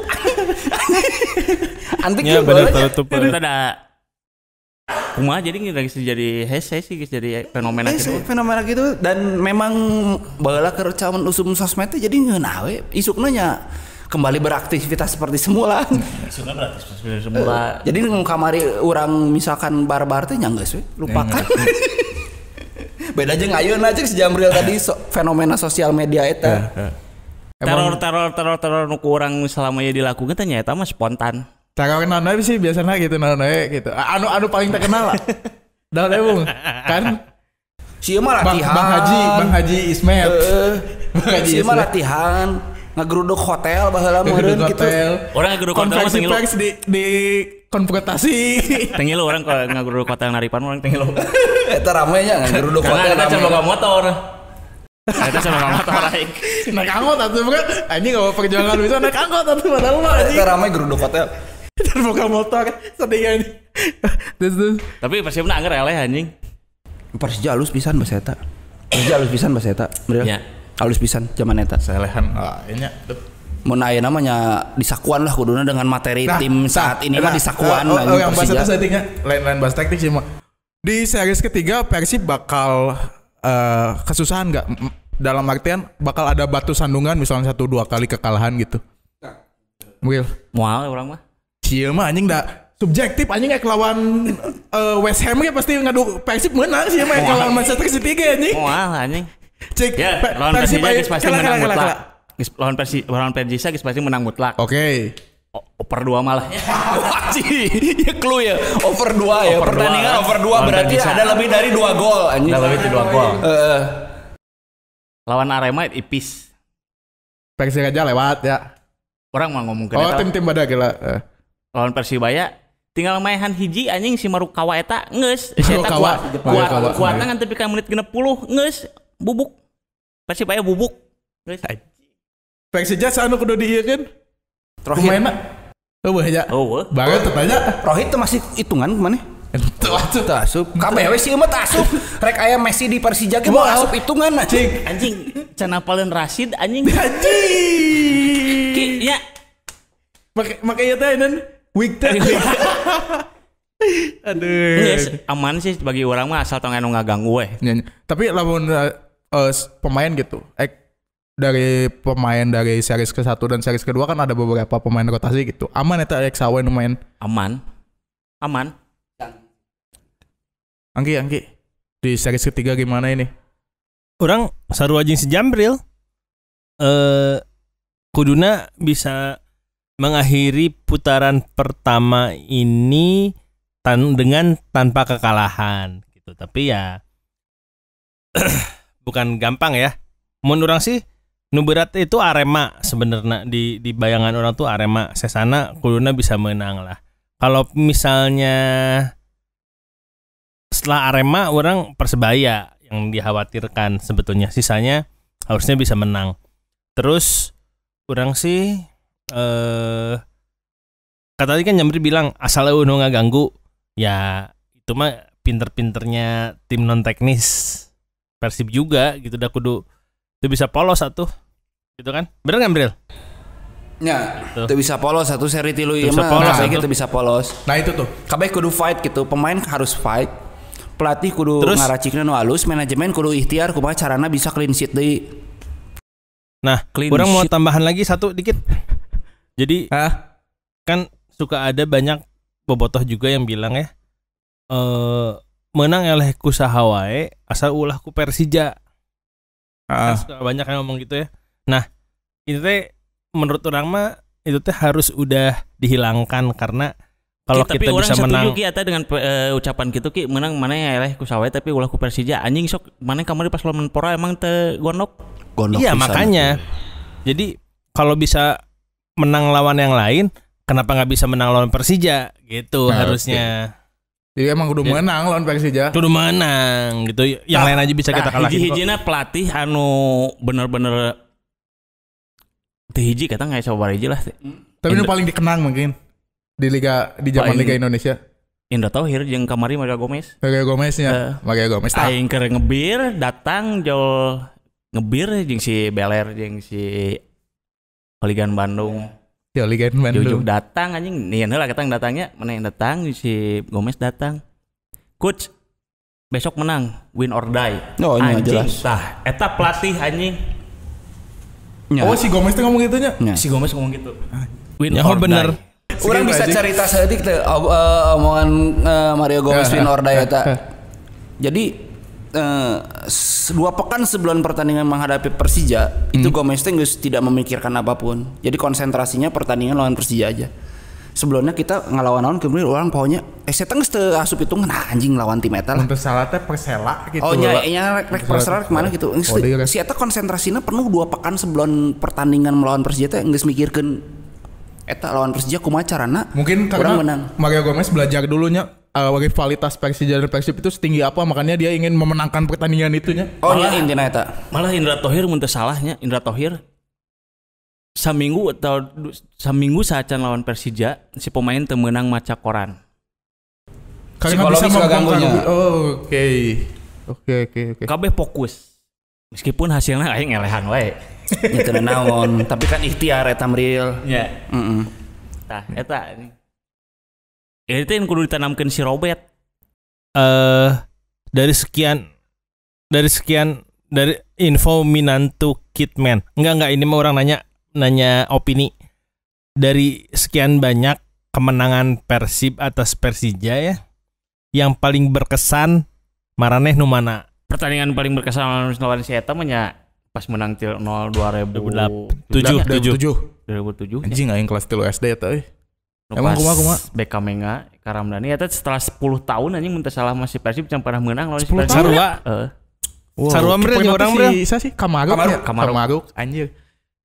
Speaker 2: antik
Speaker 3: ya bener tarutup
Speaker 4: kita ada kumaha jadi jadi hese sih jadi fenomena
Speaker 2: gitu dan memang baheula keur caman usum sosmed teh jadi ngeunah we isukna nya kembali beraktivitas seperti semula.
Speaker 4: Isukna beraktivitas seperti semula.
Speaker 2: Jadi kamari urang misalkan bar-bar teh nya geus we lupakan. Beda jeung ayeuna aja sejamril tadi fenomena sosial media eta.
Speaker 4: Teror nu urang selama ieu dilakukeun teh nya eta mah spontan.
Speaker 1: Teror naon sih biasana gitu naon gitu. Anu paling terkenal lah. Dah Bung. Kan
Speaker 2: si mah latihan.
Speaker 1: Bang Haji Ismet.
Speaker 2: Si mah latihan. Ngageruduk hotel baheula meureun gitu.
Speaker 4: Orang ngageruduk hotel mah tengilu.
Speaker 1: di konfrontasi.
Speaker 4: Tengilu orang kalau ngageruduk hotel naripan orang tengilu.
Speaker 2: Eta rame nya ngageruduk hotel.
Speaker 4: Karena eta boga motor. Eta sama motor aing.
Speaker 1: Naik angkot atuh bukan anjing enggak perjuangan bisa naik angkot atuh padahal mah anjing.
Speaker 2: Eta rame geruduk hotel.
Speaker 1: Terbuka motor sedih ini.
Speaker 4: Tapi Persibna anger eleh anjing.
Speaker 2: Persija halus pisan bahasa eta. Ya. Halus pisan zaman eta.
Speaker 1: Selehan ini
Speaker 2: mun aya namanya disakuan lah kuduna dengan materi tim saat ini mah disakuan
Speaker 1: yang bahasa itu settingnya lain bahasa taktik sih mah. Di series ketiga Persib bakal kesusahan nggak dalam artian bakal ada batu sandungan misalnya 1-2 kali kekalahan gitu. Mungkin
Speaker 4: moal orang mah.
Speaker 1: Cie mah anjing dah subjektif anjing kayak lawan West Ham ya pasti ngadu Persib menang sih mah lawan Manchester City anjing.
Speaker 4: Moal anjing.
Speaker 1: Cek
Speaker 4: ya, lawan Persija guys pasti menang mutlak. Lawan Persija guys pasti menang mutlak.
Speaker 1: Oke.
Speaker 4: Over 2 malah.
Speaker 2: Ya clue ya. Over 2 ya. Pertandingan over 2 berarti ada lebih dari 2 gol anjing.
Speaker 4: Ada lebih dari 2 gol. Lawan Arema ipis.
Speaker 1: Persija aja lewat ya.
Speaker 4: Orang mau ngomong ke
Speaker 1: tim-tim badak gila.
Speaker 4: Lawan Persibaya tinggal maehan hiji anjing si Marukawa eta geus. Eta kuatna ngan tepi ka menit 60 geus. Bubuk Persibaya bubuk guys.
Speaker 1: Persija sanu kudu dieukeun pemainna eueuh ya banget tanya
Speaker 2: Rohit tuh masih hitungan kemana teu asup kabeh we si eumeuh teu asup rek aya Messi di Persija ge mau asup hitungan
Speaker 4: anjing can apaleun Rashid anjing ya
Speaker 1: make ieu teh nan week teh aduh
Speaker 4: yes, aman sih bagi orang mah asal tong anu ngaganggu we
Speaker 1: tapi lamun pemain gitu dari pemain dari series ke-1 dan series kedua kan ada beberapa pemain rotasi gitu aman eta Sawe nu main
Speaker 4: aman
Speaker 1: Angki di series ketiga gimana ini
Speaker 3: orang sarua jeung si Jambril kuduna bisa mengakhiri putaran pertama ini dengan tanpa kekalahan gitu tapi ya bukan gampang ya. Menurut orang sih nu berat itu Arema sebenarnya di bayangan orang tuh Arema sesana kuduna bisa menang lah. Kalau misalnya setelah Arema orang Persebaya yang dikhawatirkan sebetulnya sisanya harusnya bisa menang. Terus orang sih kata tadi kan Jamri bilang asal nu ngaganggu ya itu mah pinter-pinternya tim non teknis Persib juga gitu dah kudu itu bisa polos satu gitu kan bener kan Bril?
Speaker 2: Ya itu bisa polos satu seri tilu ieu mah kita bisa polos.
Speaker 1: Nah itu tuh
Speaker 2: kabeh kudu fight gitu pemain harus fight pelatih kudu ngaracikna nu halus manajemen kudu ikhtiar kumaha carana bisa clean sheet deui.
Speaker 3: Nah kurang mau tambahan lagi satu dikit jadi kan suka ada banyak bobotoh juga yang bilang ya menang oleh ku saha wae asal ulah ku Persija. Banyak yang ngomong gitu ya. Nah, itu teh menurut orang mah itu teh harus udah dihilangkan karena kalau kita bisa menang.
Speaker 4: Tapi orang setuju dengan ucapan gitu ki menang mana ya oleh ku saha wae tapi ulah ku Persija. Anjing sok mana kamari pas lawan Menpora emang teu gondok.
Speaker 3: Iya makanya. Jadi kalau bisa menang lawan yang lain, kenapa nggak bisa menang lawan Persija gitu harusnya.
Speaker 1: Jadi emang kudu menang lawan Persija.
Speaker 3: Kudu menang gitu. Yang lain aja bisa kita kalahin.
Speaker 4: Hiji-hijina pelatih anu bener-bener teu hiji kata nggak coba hiji lah.
Speaker 1: Tapi ini paling dikenang mungkin di zaman Liga Indonesia.
Speaker 4: Indra Thohir jeung kamari Mario Gomez.
Speaker 1: Mario Gomeznya. Mario Gomez.
Speaker 4: Aing keur ngebir datang jol ngebir jeung si Beler jeung si Holigan Bandung.
Speaker 1: Ya Holigan Bandung.
Speaker 4: Jujuk datang anjing. Nih heula katang datangnya, mana yang datang si Gomez datang. Coach besok menang, win or die.
Speaker 2: Oh, iya
Speaker 4: anjing.
Speaker 2: jelas.
Speaker 4: Tah, eta pelatih anjing.
Speaker 1: Oh si Gomez tuh ngomong gitunya.
Speaker 4: Si Gomez ngomong gitu. Win
Speaker 3: Ya
Speaker 4: or
Speaker 3: bener.
Speaker 4: die.
Speaker 2: Orang bisa cerita sedetik tuh omongan Mario Gomez win or die eta. Jadi 2 pekan sebelum pertandingan menghadapi Persija itu Gomez geus tidak memikirkan apapun. Jadi konsentrasinya pertandingan lawan Persija aja. Sebelumnya kita ngelawan kemudian orang pokoknya saya geus teu asup hitungan anjing lawan tim eta lah.
Speaker 1: Untuk salah teh Persela gitu.
Speaker 2: Oh nya rek Persela kemana gitu. Si eta konsentrasinya penuh 2 pekan sebelum pertandingan melawan Persija teh geus mikirkeun eta lawan Persija kumaha carana.
Speaker 1: Mungkin karena
Speaker 2: menang.
Speaker 1: Mario Gomez belajar dulunya rivalitas Persija dan Persib itu setinggi apa, makanya dia ingin memenangkan pertandingan itunya.
Speaker 2: Oh nya intina eta.
Speaker 4: Malah Indra Thohir mun teu salahnya, Indra Thohir saminggu saacan lawan Persija si pemain teu meunang maca koran.
Speaker 1: Karena bisa mengganggunya. Oh, oke.
Speaker 4: Kabeh fokus. Meskipun hasilnya aing ngelehan wae.
Speaker 2: Itu naon, tapi kan ikhtiar eta mril.
Speaker 4: Nya. Tah, eta ini. Itu yang kudu ditanamkeun si Robert.
Speaker 3: Dari info Minantu Kidman. Enggak ini mah orang nanya opini. Dari sekian banyak kemenangan Persib atas Persija ya, yang paling berkesan maraneh nu mana?
Speaker 4: Pertandingan paling berkesan lawan si eta mah nya pas menang 0 2007.
Speaker 1: Anjing aing kelas 3 SD eta euy.
Speaker 4: Emang kumaha? Beckham Menga, Karamdani eta setelah 10 tahun anjing mun teu salah masih Persib can pernah menang lawan si Persib.
Speaker 3: Sarua. Sarua meureun orang meureun.
Speaker 1: Si Kamaruk anjir.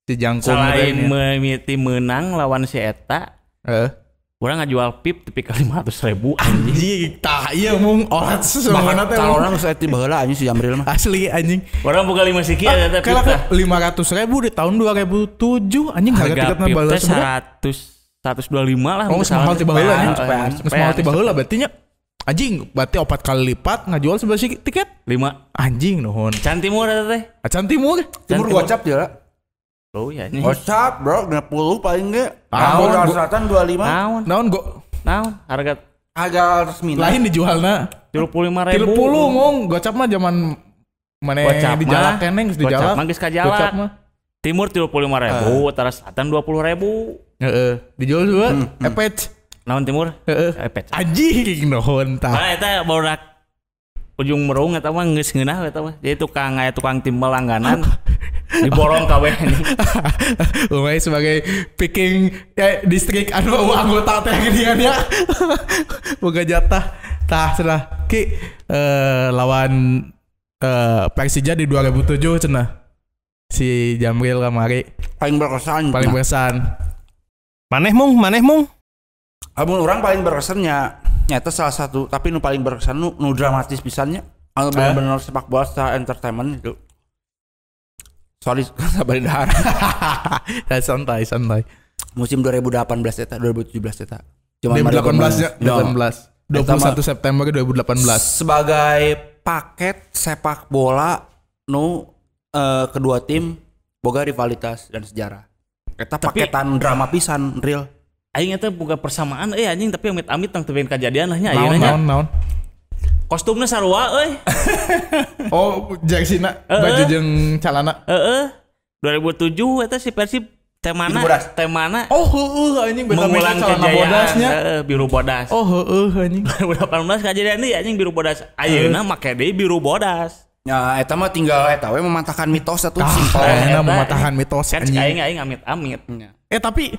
Speaker 1: Si Jangkung
Speaker 4: selain mimiti menang lawan si eta. Urang ngajual pip tapi ka 500.000
Speaker 1: anjing. Tah ieu mung orat sesemana teh.
Speaker 2: Kalau orang geus eti baheula anjing si Jamril mah.
Speaker 1: Asli anjing.
Speaker 4: Urang buka 5 siki eta pip.
Speaker 1: Kalau 500.000 di tahun 2007 anjing harga tiketna baheula semua.
Speaker 4: 125 lah.
Speaker 1: Oh, mahal ti baheula nya. Mahal ti baheula berarti nya. Anjing, berarti 4 kali lipat ngajual 11 tiket.
Speaker 4: 5.
Speaker 1: Anjing nuhun.
Speaker 4: Can Timur eta teh.
Speaker 1: Can Timur.
Speaker 2: Timur gocap dia.
Speaker 4: Oh ya ini.
Speaker 2: Gocap, bro, 60 paling ge. Naon selatan 25.
Speaker 4: Naon harga
Speaker 2: resmi.
Speaker 1: Lain dijualna
Speaker 4: 35.000.
Speaker 1: 30 mong gocap mah zaman mana di jalan keneng di jalan.
Speaker 4: Gocap mah geus ka jalan. Timur 35.000, utara selatan 20.000.
Speaker 1: Dijual juga epet.
Speaker 4: Naon Timur? Epet.
Speaker 1: Anjing nuhun tah.
Speaker 4: Nah eta borak ujung merung eta mah geus ngeunah eta mah. Jadi tukang timbal langganan. Diborong kabeh anjing.
Speaker 1: Umay sebagai picking distrik anu anggota teh geuningan ya. Boga jatah. Tah cenah ki lawan Persija di 2007 cenah. Si Jamril kamari
Speaker 2: paling berkesan.
Speaker 3: Maneh mung.
Speaker 2: Amun orang paling berkesannya nyata salah satu, tapi nu paling berkesan nu dramatis pisannya. Anu benar-benar sepak bola secara entertainment itu. Sorry sabar dahar.
Speaker 1: santai.
Speaker 2: Musim 2018 eta, 2017 eta.
Speaker 1: Cuma 2018 nya, 21 September 2018.
Speaker 2: Sebagai paket sepak bola nu kedua tim boga rivalitas dan sejarah. Eta paketan drama pisan real.
Speaker 4: Aing eta buka persamaan anjing tapi amit-amit tang teu kejadian lah nya ayeuna nya.
Speaker 1: Naon.
Speaker 4: Kostumna sarua euy.
Speaker 1: Oh, jersina baju jeung calana.
Speaker 4: 2007 eta si Persib temana.
Speaker 1: Oh, anjing beda-beda calana bodasnya.
Speaker 4: Biru bodas.
Speaker 1: Oh, anjing.
Speaker 4: 2018 kejadian deui anjing biru bodas. Ayeuna make deui biru bodas.
Speaker 2: Ya, eta mah tinggal eta we mematahkan mitos atuh simpel.
Speaker 1: Eta mematahkan mitos
Speaker 4: anjing. Aing amit-amit.
Speaker 1: Tapi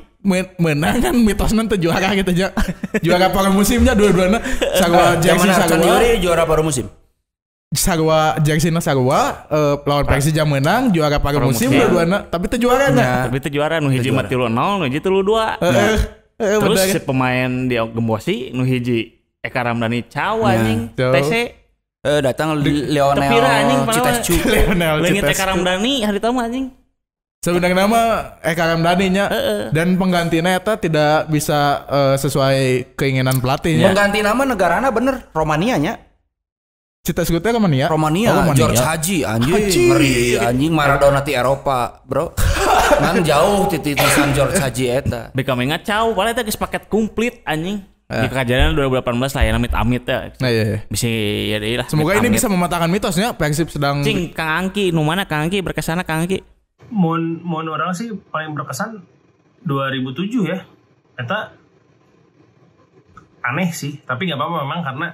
Speaker 1: menang kan mitosna teh juara gitu aja. Juara paruh musimnya dua-duana sarua jersey sarua.
Speaker 2: Juara paruh musim.
Speaker 1: Sarua jerseyna sarua lawan Persija menang juara paruh musim dua-duana tapi teu juarana.
Speaker 4: Tapi teu juara nu hiji mah 3-0, nu hiji 3-2. Terus si pemain di Gembosi nu hiji Eka Ramdhani Caw anjing TC.
Speaker 2: Datang Lionel Citescu.
Speaker 4: Leungit Eka Ramdhani harita mah anjing.
Speaker 1: Sebenarnya nama Eka Ramdhani nya dan penggantinya eta tidak bisa sesuai keinginan pelatihnya.
Speaker 2: Pengganti nama negarana bener Romania nya.
Speaker 1: Cita Sekutu Romania.
Speaker 2: Romania. George Haji anjing ngeri anjing Maradona ti Eropa, Bro. Kan jauh titisan George Haji eta.
Speaker 4: Beka ngacau, padahal eta geus paket komplit anjing. Di kejadian 2018 lah ya amit-amit ya.
Speaker 1: Nah iya.
Speaker 4: Bisa ya deh lah.
Speaker 1: Semoga ini bisa mematahkan mitosnya Persib sedang
Speaker 4: Cing Kang Angki, nu mana Kang Angki berkesana Kang Angki?
Speaker 3: Mun orang sih paling berkesan 2007 ya. Eta aneh sih, tapi nggak apa-apa memang karena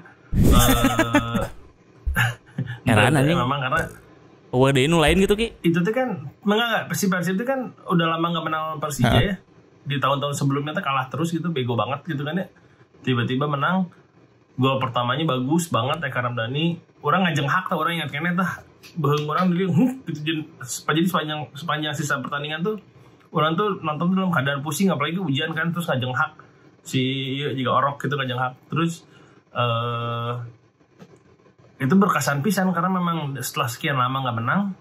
Speaker 4: heran anjing.
Speaker 3: Memang karena
Speaker 4: Deh nu lain gitu Ki.
Speaker 3: itu tuh kan enggak Persib itu kan udah lama nggak menang Persija ya. Di tahun-tahun sebelumnya tuh kalah terus gitu, bego banget gitu kan ya. Tiba-tiba menang, gol pertamanya bagus banget Eka Ramdhani. Orang ngajeng hak tah, orang ingat kene tah. Beheung orang dulu gitu. Jadi sepanjang sisa pertandingan tuh orang tuh nonton dalam keadaan pusing, apalagi hujan kan, terus ngajeng hak si juga orok gitu ngajeng hak. Terus itu berkesan pisan karena memang setelah sekian lama nggak menang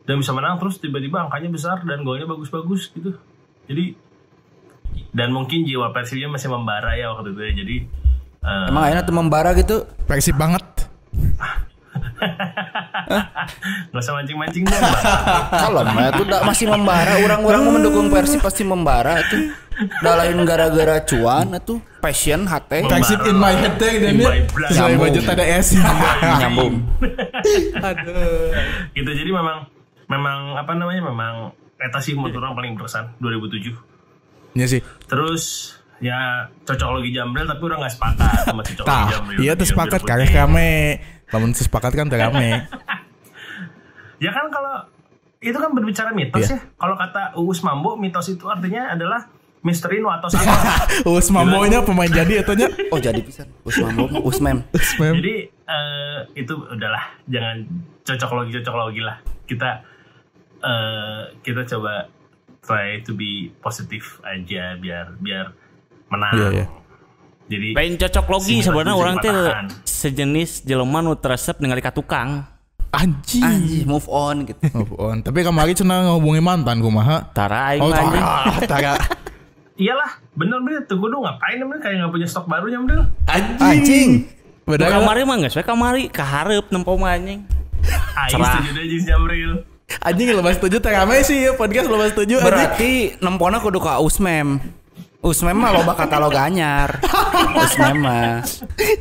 Speaker 3: dan bisa menang terus tiba-tiba angkanya besar dan golnya bagus-bagus gitu. Jadi dan mungkin jiwa Persibnya masih membara ya waktu itu ya. Jadi
Speaker 2: emang enak tuh membara gitu.
Speaker 1: Persib banget.
Speaker 3: Gak usah mancing-mancing dong.
Speaker 2: Kalau itu masih membara, orang-orang mendukung Persib pasti membara itu. Dah lain gara-gara cuan itu passion hati.
Speaker 1: Persib in my head teh dan sesuai budget ada S.
Speaker 2: Nyambung.
Speaker 1: Aduh.
Speaker 3: Gitu jadi memang apa namanya memang eta sih menurut orang paling berkesan 2007.
Speaker 1: Iya sih.
Speaker 3: Terus ya cocokologi Jambril tapi orang nggak sepakat sama cocokologi Jambril.
Speaker 1: Iya tuh sepakat karena kami. Namun sepakat kan rame.
Speaker 3: Ya kan kalau itu kan berbicara mitos ya. Kalau kata Uus Mambo mitos itu artinya adalah misteri nu atos apa.
Speaker 1: Uus Mambo-nya pemain jadi atunya.
Speaker 2: Oh jadi pisan. Uus Mambo, Usmem.
Speaker 3: Jadi itu udahlah jangan cocokologi lah. Kita coba try to be positif aja biar menang.
Speaker 1: Iya.
Speaker 3: Jadi
Speaker 4: pengen cocok logi sebenarnya orang teh sejenis jelema nu tresep ningali ka tukang.
Speaker 1: Anjing
Speaker 2: move on gitu.
Speaker 1: Move on. Tapi kemarin cenah ngehubungi mantan kumaha?
Speaker 4: Tara aing mah.
Speaker 1: Tara.
Speaker 3: Iyalah, bener tuh kudu ngapain namanya kayak enggak punya stok baru Jambril.
Speaker 1: Anjing.
Speaker 4: Padahal kamari mah geus we kamari kahareup nempo mah anjing.
Speaker 3: Aing setuju deh jeung Jambril.
Speaker 1: Anjing lepas setuju teh rame sih ya podcast lepas setuju anjing.
Speaker 2: Berarti nempona kudu ka Usmem. Usmem mah loba katalog anyar. Usmem mah.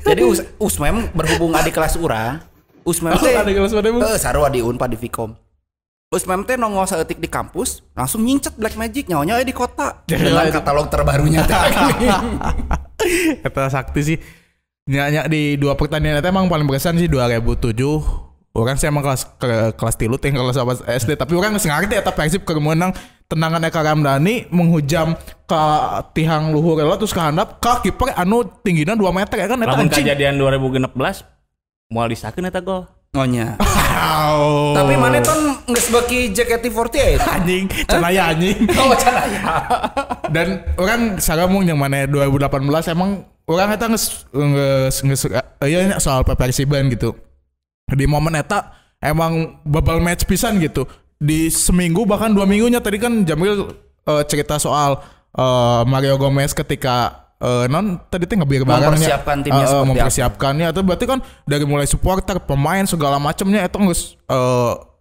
Speaker 2: Jadi Usmem berhubung adik kelas urang. Usmem teh
Speaker 1: adik kelas mana?
Speaker 2: sarua di Unpad di Vkom. Usmem teh nongol saeutik di kampus, langsung nyincet Black Magic nyawa di kota. Dengan katalog terbarunya teh.
Speaker 1: Eta sakti sih. Nyanyi di dua pertandingan itu emang paling berkesan sih 2007. Orang sih emang kelas 3 teh kelas SD, tapi orang geus ngarti eta Persib keur meunang tendangan Eka Ramdhani menghujam ke tihang luhur lah terus ke handap ke kiper anu tingginya 2 meter ya kan eta
Speaker 4: lamun
Speaker 1: anjing.
Speaker 4: kejadian 2016 moal disakeun eta gol.
Speaker 2: Oh nya. Tapi mana kan geus beki JKT48
Speaker 1: anjing, cenaya anjing.
Speaker 2: Oh cenaya.
Speaker 1: Dan orang saramung yang mana 2018 emang orang eta geus soal Persiban gitu. Di momen eta emang bubble match pisan gitu. Di seminggu bahkan 2 minggunya tadi kan Jamil cerita soal Mario Gomez ketika tadi teh ngebir barangnya
Speaker 2: mempersiapkan timnya
Speaker 1: mempersiapkannya itu berarti kan dari mulai supporter, pemain segala macamnya itu geus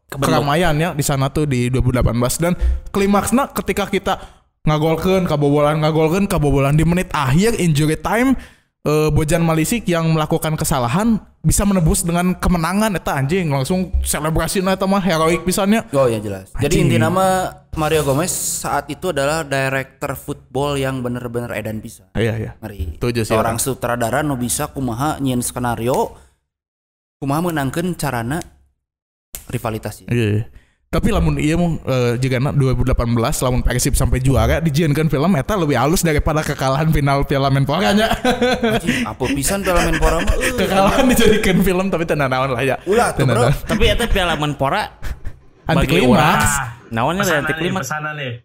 Speaker 1: keramaian ya di sana tuh di 2018 dan klimaksna ketika kita ngagolkeun kabobolan di menit akhir injury time Bojan Malisik yang melakukan kesalahan bisa menebus dengan kemenangan eta anjing langsung selebrasinya eta mah heroik pisannya.
Speaker 2: Oh ya jelas. Jadi inti nama Mario Gomez saat itu adalah director football yang bener-bener edan bisa.
Speaker 1: Iya.
Speaker 2: Mari.
Speaker 1: Setuju sih.
Speaker 2: Seorang sutradara nu bisa kumaha nyieun skenario, kumaha meunangkeun carana rivalitas.
Speaker 1: Iya. Tapi lamun ieu mah jika 2018 lamun Persib sampai juara dijieunkeun film eta lebih halus daripada kekalahan final Piala Menpora nya.
Speaker 2: Apa pisan Piala Menpora mah
Speaker 1: kekalahan dijadikan film tapi teu naon lah ya.
Speaker 2: Ulah tuh bro.
Speaker 4: Tapi eta Piala Menpora
Speaker 1: anti klimaks.
Speaker 4: Naonnya anti klimaks?
Speaker 3: Pesanan ya.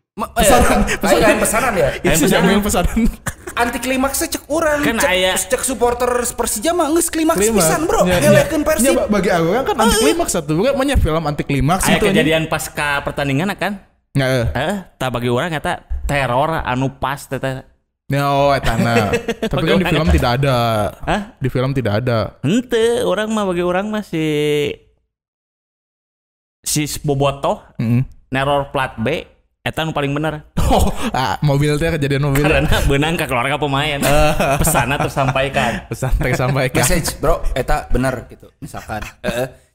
Speaker 2: Pesanan ya.
Speaker 1: Itu yang pesanan.
Speaker 2: Anti klimaksnya cek urang
Speaker 4: kan
Speaker 2: cek supporter Persija mah geus klimaks pisan bro. Ngelekeun Persib.
Speaker 1: Bagi aku kan anti klimaks satu bukan banyak film anti klimaks
Speaker 4: itu kejadian pasca pertandingan kan Tak bagi orang eta teror anu pas teh.
Speaker 1: Oh, etana. Tapi kan di film tidak ada.
Speaker 4: Hah?
Speaker 1: Di film tidak ada.
Speaker 4: Henteu, orang mah bagi orang mah si Bobotoh neror plat B eta nu paling bener.
Speaker 1: Oh, mobil teh kejadian mobil.
Speaker 4: Karena benang ke keluarga pemain. Pesanna tersampaikan.
Speaker 1: Pesan tersampaikan.
Speaker 2: Message, bro, eta bener gitu. Misalkan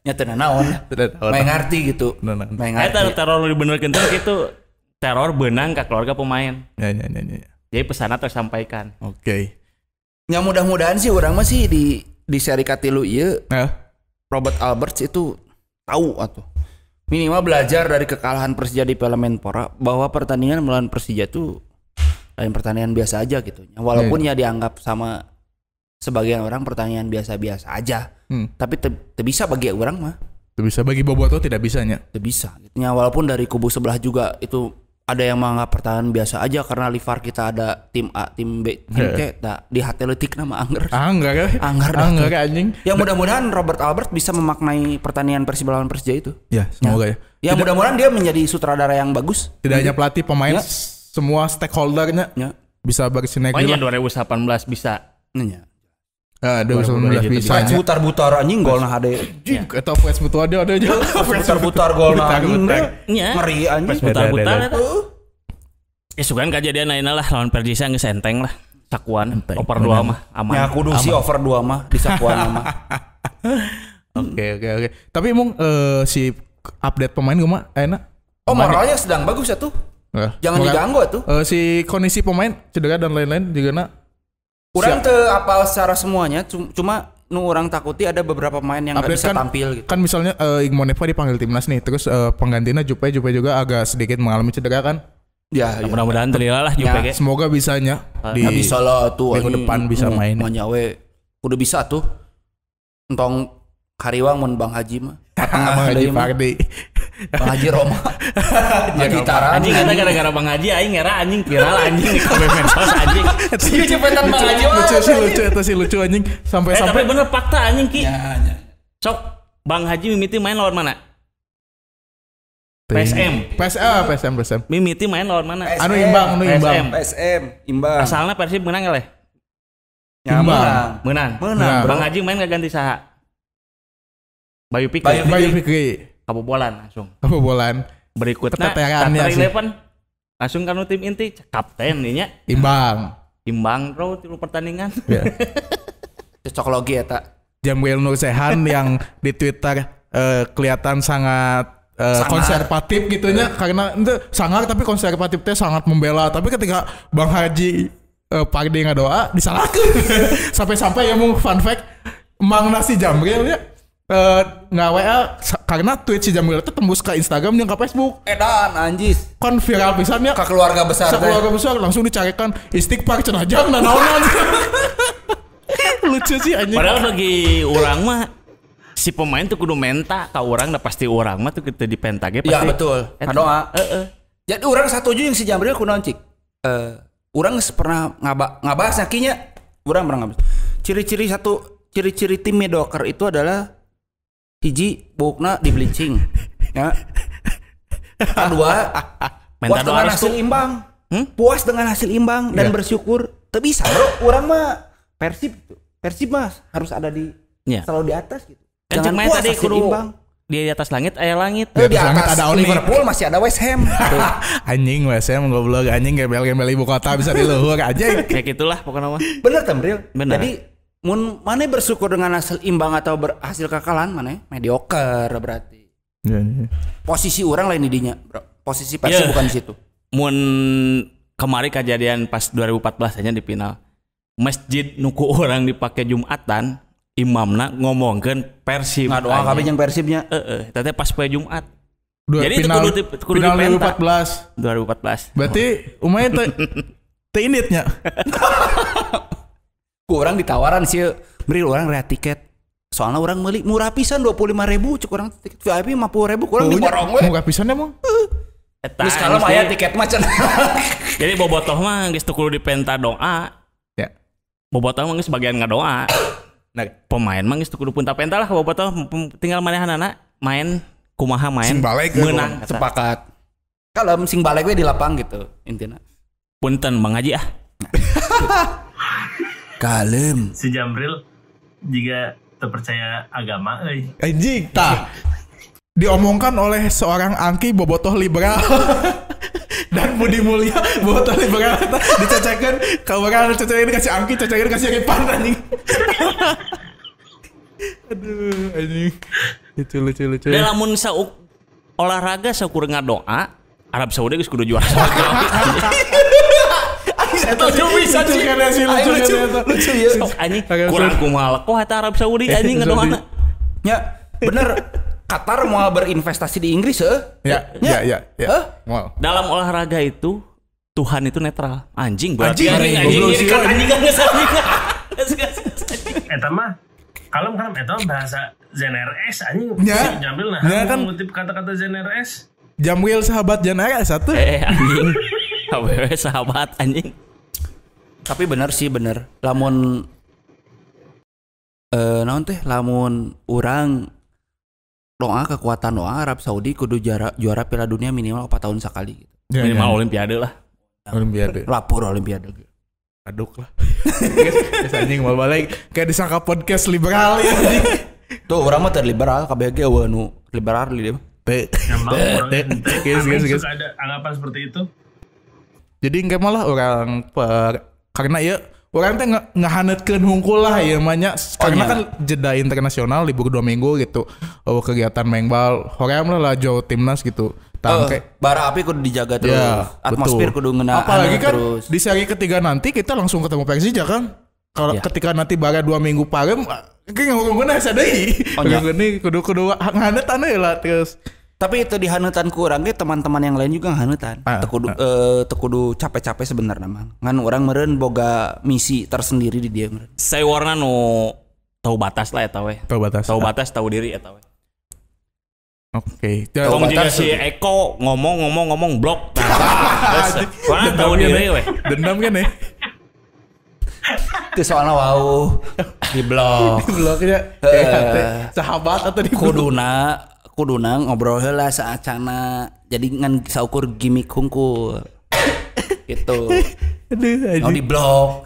Speaker 2: nya teu naon. Main ngarti gitu. Main ngarti.
Speaker 4: Eta teror nu dibenerkeun teh kitu teror benang ke keluarga pemain.
Speaker 1: Ya.
Speaker 4: Jadi pesanna tersampaikan.
Speaker 1: Oke.
Speaker 2: Ya mudah-mudahan sih orang mah sih di seri katilu ieu Robert Alberts itu tahu atuh. Minimal belajar dari kekalahan Persija di Piala Menpora bahwa pertandingan melawan Persija itu lain pertandingan biasa aja gitu. Walaupun ya dianggap sama sebagian orang pertandingan biasa-biasa aja. Tapi bisa bagi orang mah.
Speaker 1: Bisa bagi Bobotoh tidak bisanya.
Speaker 2: Bisa. Gitu. Ya, walaupun dari kubu sebelah juga itu ada yang menganggap pertahanan biasa aja karena livar kita ada tim A, tim B, tim C, di Hateletik nama Angger.
Speaker 1: Angger anjing.
Speaker 2: Ya mudah-mudahan Robert Albert bisa memaknai pertandingan Persib lawan Persija itu.
Speaker 1: Ya, semoga ya.
Speaker 2: Ya mudah-mudahan dia menjadi sutradara yang bagus.
Speaker 1: Tidak hanya pelatih, pemain, semua stakeholdernya bisa bersinergi.
Speaker 4: Pokoknya 2018 bisa.
Speaker 2: Nya.
Speaker 1: 2019 bisa.
Speaker 2: Butar-butar anjing golna HD.
Speaker 1: Eta Flash butuh ada aja.
Speaker 2: Butar-butar golna anjing.
Speaker 4: Ngeri anjing. Butar-butar eta. Ya sugan kejadian lainnya lah lawan Persija geus enteng lah. Sakuan over 2 mah aman.
Speaker 2: Ya kudu sih over 2 mah di sakuan mah.
Speaker 1: Oke. Tapi emang si update pemain kumaha enak?
Speaker 2: Oh, moralnya sedang bagus ya tuh. Jangan diganggu tuh.
Speaker 1: Si kondisi pemain cedera dan lain-lain juga na.
Speaker 2: Kurang teu apal secara semuanya, cuma nu orang takuti ada beberapa pemain yang nggak bisa tampil gitu.
Speaker 1: Kan misalnya Igmo Neva dipanggil timnas nih, terus penggantinya Jupe juga agak sedikit mengalami cedera kan.
Speaker 2: Ya,
Speaker 4: mudah-mudahan terlihat lah Jupe.
Speaker 1: Semoga bisanya
Speaker 2: di bisa lah tuh
Speaker 1: minggu depan bisa main.
Speaker 2: Manyawe udah bisa tuh. Entong Hariwang mun Bang Haji mah.
Speaker 1: Bang Haji Fardi.
Speaker 2: Bang Haji Roma. Ya gitaran.
Speaker 4: Anjing ada gara-gara Bang Haji aing ngera anjing viral anjing di komen medsos anjing.
Speaker 2: Ieu cepetan Bang Haji
Speaker 1: lucu anjing sampai
Speaker 4: tapi bener fakta anjing ki.
Speaker 2: Ya.
Speaker 4: Sok Bang Haji mimiti main lawan mana? PSM. Mimiti main lawan mana?
Speaker 1: Anu imbang.
Speaker 2: PSM imbang.
Speaker 4: Asalnya Persib menang eleh.
Speaker 2: Ya,
Speaker 4: menang. Bang Haji main ganti saha? Bayu Fikri. Kabobolan langsung. Berikutnya Qatar 11 langsung kanu tim inti kapten nya. Imbang bro tilu pertandingan.
Speaker 2: Cocok logi eta.
Speaker 1: Jamil Nur Sehan yang di Twitter kelihatan sangat konservatif gitunya karena itu sangat tapi konservatif teh sangat membela tapi ketika Bang Haji Pardi ngadoa disalahkan. Sampai-sampai ya mau fun fact Mang Nasi Jamil ya nggak WA karena tweet si Jamil itu tembus ke Instagram dan ke Facebook.
Speaker 2: Edan anjis.
Speaker 1: Kan viral pisannya
Speaker 2: ke keluarga besar.
Speaker 1: Langsung dicarikan istighfar cenah jang dan naon. Lucu sih anjing.
Speaker 4: Padahal bagi orang mah si pemain tuh kudu menta ka urang da pasti urang mah tuh kita dipenta ge pasti.
Speaker 2: Ya betul. Doa. Jadi urang setuju yang si Jamil kunaon cik. Urang pernah ngabahas sakinya. Urang pernah ngabahas. Ciri-ciri tim mediocre itu adalah hiji bukna di bleaching ya. Kedua puas dengan hasil imbang. Puas dengan hasil imbang dan bersyukur. Teu bisa bro, urang mah Persib mah harus ada di selalu di atas gitu.
Speaker 4: Jangan main tadi kudu imbang. Di atas langit aya langit.
Speaker 2: Di atas ada Liverpool masih ada West Ham.
Speaker 1: Anjing West Ham goblok anjing gembel-gembel ibu kota bisa di luhur aja.
Speaker 4: Kayak gitulah pokoknya mah.
Speaker 2: Bener Tamril.
Speaker 4: Jadi
Speaker 2: mun mana bersyukur dengan hasil imbang atau berhasil kekalahan mana mediocre berarti. Posisi orang lain didinya, bro. Posisi Persib bukan di situ.
Speaker 4: Mun kemarin kejadian pas 2014 aja di final. Masjid nuku orang dipakai Jumatan, imamna ngomongkeun Persib.
Speaker 2: Ngadoa kabeh jeung Persibnya.
Speaker 4: Teh pas poe Jumat.
Speaker 1: Jadi final, itu kudu final
Speaker 4: 2014.
Speaker 1: Berarti umumnya teh inditnya.
Speaker 2: Orang ditawaran sih, beri orang rea tiket. Soalnya orang beli murah pisan 25.000, cek orang tiket VIP 50.000, orang diborong we.
Speaker 1: Murah pisan emang.
Speaker 2: Terus kalau aya tiket macan.
Speaker 4: Jadi bobotoh mah geus teu kudu dipenta doa.
Speaker 1: Ya.
Speaker 2: Bobotoh mah geus bagian ngadoa.
Speaker 4: Nah, pemain mah geus teu kudu punta-penta lah bobotoh tinggal manehanana main kumaha main
Speaker 1: menang
Speaker 2: sepakat. Kalem sing balik we di lapang gitu intinya.
Speaker 4: Punten Bang Haji ah.
Speaker 2: Kalem.
Speaker 3: Si Jambril jika terpercaya agama euy.
Speaker 1: Anjing tah. Diomongkan oleh seorang angki bobotoh liberal. Dan Budi Mulya bobotoh liberal dicecekeun ka urang cecekeun dikasih angki, cecekeun dikasih ripan anjing. Aduh anjing. Lucu.
Speaker 4: Da lamun olahraga sakur ngadoa, Arab Saudi geus kudu juara.
Speaker 2: Itu bisa sih. Lucu ya.
Speaker 4: Anjing kurang kumaha kok eta Arab Saudi anjing ngadoana.
Speaker 2: Ya, bener. Qatar mau berinvestasi di Inggris
Speaker 1: Ya. Wow.
Speaker 4: Dalam olahraga itu Tuhan itu netral. Anjing berarti
Speaker 1: Anjing.
Speaker 4: anjing kan anjing kan
Speaker 3: Eta mah kalem eta bahasa Zen RS anjing.
Speaker 1: Ya.
Speaker 3: Jambil nah
Speaker 1: Ya, kan.
Speaker 3: mengutip kata-kata Zen RS.
Speaker 1: Jamwil sahabat Janaya satu.
Speaker 4: Anjing. Awewe sahabat anjing.
Speaker 2: Tapi bener sih bener. Lamun naon teh lamun urang doa kekuatan doa Arab Saudi kudu juara Piala Dunia minimal 4 tahun sekali gitu.
Speaker 4: Minimal olimpiade lah.
Speaker 1: Olimpiade.
Speaker 2: Lapor olimpiade.
Speaker 1: Aduk lah. Guys anjing mau balik kayak disangka podcast liberal ya anjing.
Speaker 2: Tuh orang mah terliberal KBG nu liberal di dia.
Speaker 1: Guys.
Speaker 3: Suka ada anggapan seperti itu.
Speaker 1: Jadi enggak malah orang karena ya orang teh ngahanetkeun hungkul lah ya banyak karena kan jeda internasional libur 2 minggu gitu. Kegiatan mengbal hoream lah Jawa timnas gitu. Tangke
Speaker 2: bara api kudu dijaga terus.
Speaker 1: Ya,
Speaker 2: atmosfer
Speaker 1: betul.
Speaker 2: kudu ngena
Speaker 1: apalagi kan
Speaker 2: terus.
Speaker 1: di seri ketiga nanti kita langsung ketemu Persija kan. Kalau ketika nanti bara 2 minggu parem kayak ngomong-ngomong sadai. Ini kudu ngahanetan lah terus.
Speaker 2: Tapi itu dihanutan kurang ge teman-teman yang lain juga ngahanutan. Teu kudu capek-capek sebenarnya mah. Ngan urang meureun boga misi tersendiri di dia meureun.
Speaker 4: Saya warna nu tahu batas lah eta we.
Speaker 1: Tahu batas.
Speaker 4: Tahu diri eta we.
Speaker 1: Oke.
Speaker 4: Tong jika si Eko ngomong blok. Warna tahu diri we.
Speaker 1: Dendam kan ya?
Speaker 2: Itu soalnya wow di blog.
Speaker 1: Di blognya sahabat atau di
Speaker 2: kuduna ngobrol heula saacana jadi ngan saukur gimmick hungkul gitu.
Speaker 1: Aduh
Speaker 2: Mau di blog.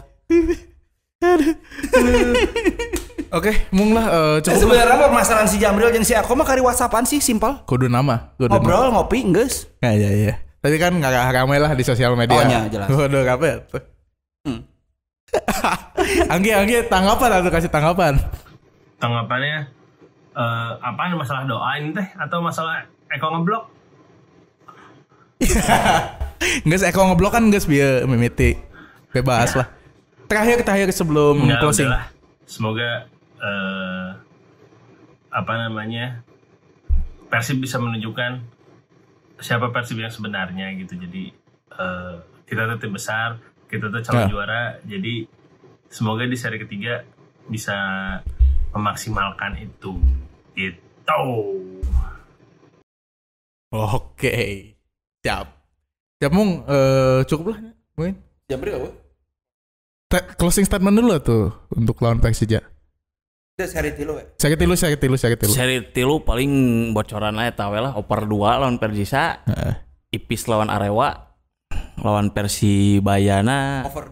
Speaker 1: Oke, mung lah cukup.
Speaker 2: Sebenarnya permasalahan si Jamril jeung si Ako mah kari WhatsAppan sih simpel.
Speaker 1: Kudu nama.
Speaker 2: Ngobrol ngopi geus.
Speaker 1: Ya. Tapi kan enggak ramai lah di sosial media.
Speaker 2: Oh nya jelas.
Speaker 1: Waduh, apa ya tuh? Anggi tanggapan atau kasih tanggapan?
Speaker 3: Tanggapannya apaan masalah doa ini teh atau masalah Eko ngeblok?
Speaker 1: Nges Eko ngeblok kan nges biar mimiti bebas lah. Terakhir sebelum closing.
Speaker 3: Udahlah. Semoga Persib bisa menunjukkan siapa Persib yang sebenarnya gitu. Jadi kita tetap besar, kita tetap calon juara. Jadi semoga di seri ketiga bisa memaksimalkan itu gitu.
Speaker 1: Oke. Siap mung cukup lah mungkin.
Speaker 2: Jamril apa?
Speaker 1: Closing statement dulu tuh untuk lawan Persija.
Speaker 2: Itu seri tilu we.
Speaker 1: Seri tilu
Speaker 4: paling bocoran lah eta we lah oper 2 lawan Persija. Ipis lawan Arewa. Lawan Persibayana over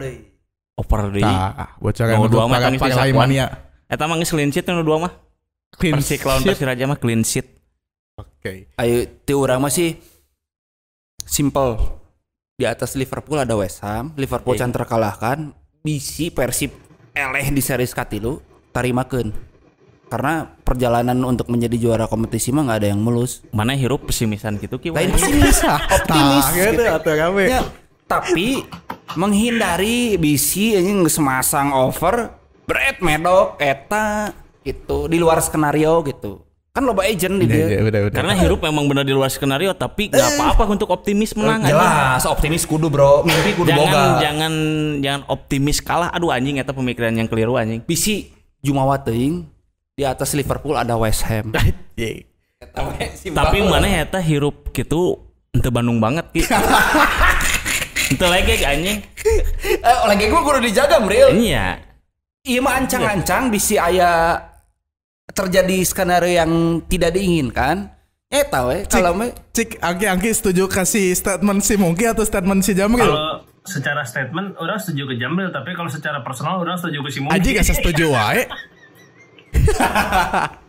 Speaker 4: day.
Speaker 1: Tah, bocoran
Speaker 4: nu dua mah tangis
Speaker 1: para mania.
Speaker 4: Eta mah geus clean sheet nu dua mah. Persik lawan Persiraja mah clean sheet.
Speaker 1: Oke.
Speaker 2: Ayo ti urang mah sih simple. Di atas Liverpool ada West Ham, Liverpool can terkalahkan, bisi Persib eleh di seri katilu tarimakeun. Karena perjalanan untuk menjadi juara kompetisi mah enggak ada yang mulus.
Speaker 4: Mana hirup pesimisan gitu ki.
Speaker 2: Lain pesimis, optimis
Speaker 1: gitu atuh kami.
Speaker 2: Ya, tapi menghindari bisi anjing geus masang over berat medok eta gitu di luar skenario gitu. Kan loba agent di dia.
Speaker 1: Udah.
Speaker 4: Karena hirup memang benar di luar skenario tapi nggak apa-apa untuk optimis menang.
Speaker 2: Jelas optimis kudu bro, mimpi kudu boga.
Speaker 4: Jangan optimis kalah. Aduh anjing eta pemikiran yang keliru anjing.
Speaker 2: Bisi jumawa teuing di atas Liverpool ada West Ham.
Speaker 4: Tapi mana eta hirup gitu ente Bandung banget ki. Ente lagi anjing.
Speaker 2: Lagi gua kudu dijaga Bril.
Speaker 4: Iya.
Speaker 2: Iya mah ancang-ancang bisi aya terjadi skenario yang tidak diinginkan. Eta we kalau mah
Speaker 1: Cik Angki setuju kasih statement si Mungki atau statement si Jamril?
Speaker 3: Kalau secara statement orang setuju ke Jamril, tapi kalau secara personal orang setuju ke si Mungki.
Speaker 1: Aji gak setuju wae.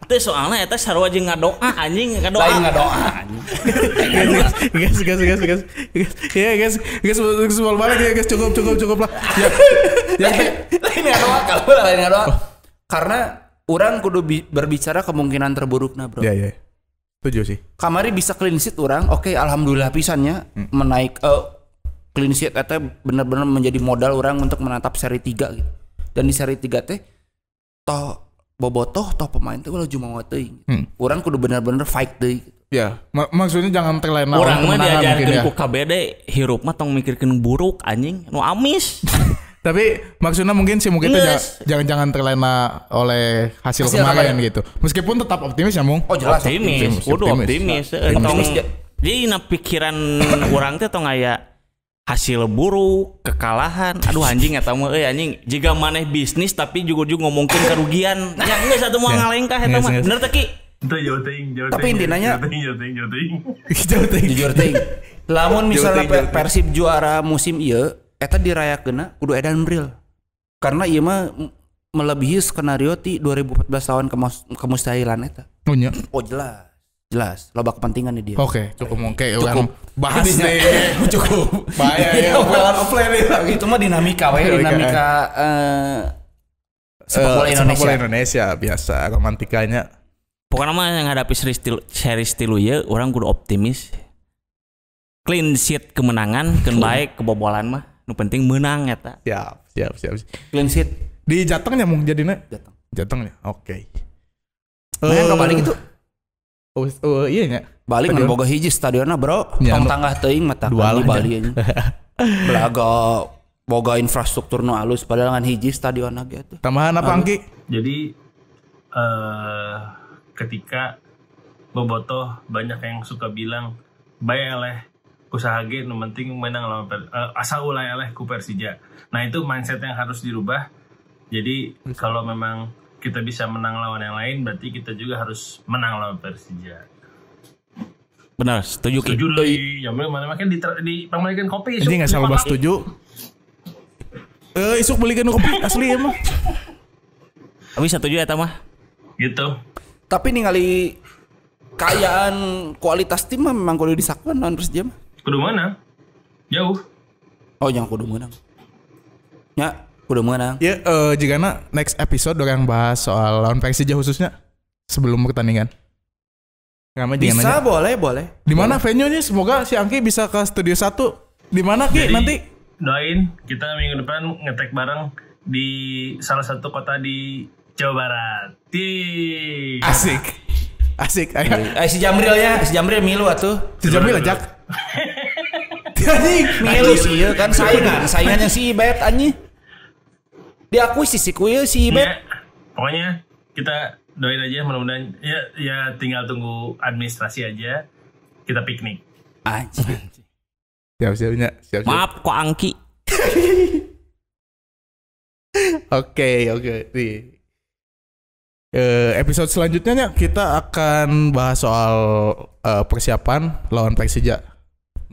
Speaker 4: Teh soalnya eta sarua jeung ngadoa anjing, ngadoa.
Speaker 2: lain ngadoa.
Speaker 1: Guys. Ya guys, semua balik ya guys, cukup lah. Ya.
Speaker 2: Lain ngadoa kalau lain ngadoa. Karena orang kudu berbicara kemungkinan terburukna, bro.
Speaker 1: Ya. Setuju sih.
Speaker 2: Kamari bisa clean sheet orang, oke, alhamdulillah pisannya menaik clean sheet eta benar-benar menjadi modal orang untuk menatap seri 3 gitu. Dan di seri 3 teh toh bobotoh pemain teh ulah jumawa teuing. Urang kudu benar-benar fight deui.
Speaker 1: Ya, maksudnya jangan terlena
Speaker 4: Orang mah diajarkeun
Speaker 1: ya.
Speaker 4: ku KBD hirup mah tong mikirkeun buruk anjing, nu amis.
Speaker 1: Tapi maksudnya mungkin sih mungkin jangan terlena oleh hasil kemarin gitu. Meskipun tetap optimis ya, Mung.
Speaker 2: Oh jelas
Speaker 4: Optimis. Kudu optimis. Jadi na pikiran urang teh tong aya hasil buruk, kekalahan. Aduh anjing eta mah anjing jiga maneh bisnis tapi juga ngomongkeun kerugian. Ya geus atuh moal ngalengkah eta mah. Bener teh Ki?
Speaker 3: Itu jauh ting.
Speaker 2: Tapi intinya
Speaker 3: jauh ting.
Speaker 2: jujur teuing. Lamun misalnya Persib juara musim ieu eta dirayakeunna kudu edan real. Karena ieu mah melebihi skenario ti 2014 tahun kemustahilan eta. Oh jelas loba kepentingan nih dia.
Speaker 1: Oke, cukup orang bahas deh. Cukup. Bahaya ya, offline nih.
Speaker 2: Itu mah dinamika sepak bola
Speaker 1: Indonesia biasa romantikanya.
Speaker 4: Pokoknya mah yang hadapi seri stilu ya, orang kudu optimis. Clean sheet kemenangan, keun baik kebobolan mah. Nu penting menang eta.
Speaker 1: Siap.
Speaker 2: Clean sheet.
Speaker 1: Di Jateng nya Mung jadina? Jateng ya. Oke.
Speaker 2: Main ka balik itu.
Speaker 1: Oh iya nya.
Speaker 2: Balik ngan boga hiji stadionna, Bro. Tong tanggah teuing mata di Bali nya. Belaga boga infrastruktur nu alus padahal ngan hiji stadionna gitu.
Speaker 1: Tambahan apa Angki?
Speaker 3: Jadi ketika bobotoh banyak yang suka bilang bae eleh usaha ge nu penting menang lawan asal ulah eleh ku Persija. Nah itu mindset yang harus dirubah. Jadi kalau memang kita bisa menang lawan yang lain berarti kita juga harus menang lawan Persija.
Speaker 4: Benar, setuju Ki.
Speaker 3: Setuju lagi. Ya mana makin di pamalikan kopi.
Speaker 1: Ini enggak salah setuju. Isuk belikan kopi asli emang.
Speaker 4: Tapi setuju eta mah.
Speaker 3: Gitu.
Speaker 2: Tapi ningali kayaan kualitas tim mah memang kudu disakuan lawan Persija mah.
Speaker 3: Kudu menang. Jauh.
Speaker 2: Oh, jangan kudu menang. Ya, kudu menang.
Speaker 1: Ya, jigana next episode orang bahas soal lawan Persija khususnya sebelum pertandingan.
Speaker 2: Bisa, boleh.
Speaker 1: Di mana venue-nya? Semoga si Angki bisa ke Studio 1. Di mana Ki nanti?
Speaker 3: Doain kita minggu depan ngetek bareng di salah satu kota di Jawa Barat.
Speaker 1: Asik. Ayo.
Speaker 2: Si Jamril milu atuh.
Speaker 1: Si Jamril ajak.
Speaker 2: Milu sih kan saingannya si Ibet anjing. Diakuisisi ku si Ibet.
Speaker 3: Ya, pokoknya kita doain aja mudah-mudahan ya tinggal tunggu administrasi aja. Kita piknik.
Speaker 2: Anjing.
Speaker 1: Siap.
Speaker 4: Maaf kok Angki.
Speaker 1: Oke. Episode selanjutnya kita akan bahas soal persiapan lawan Persija.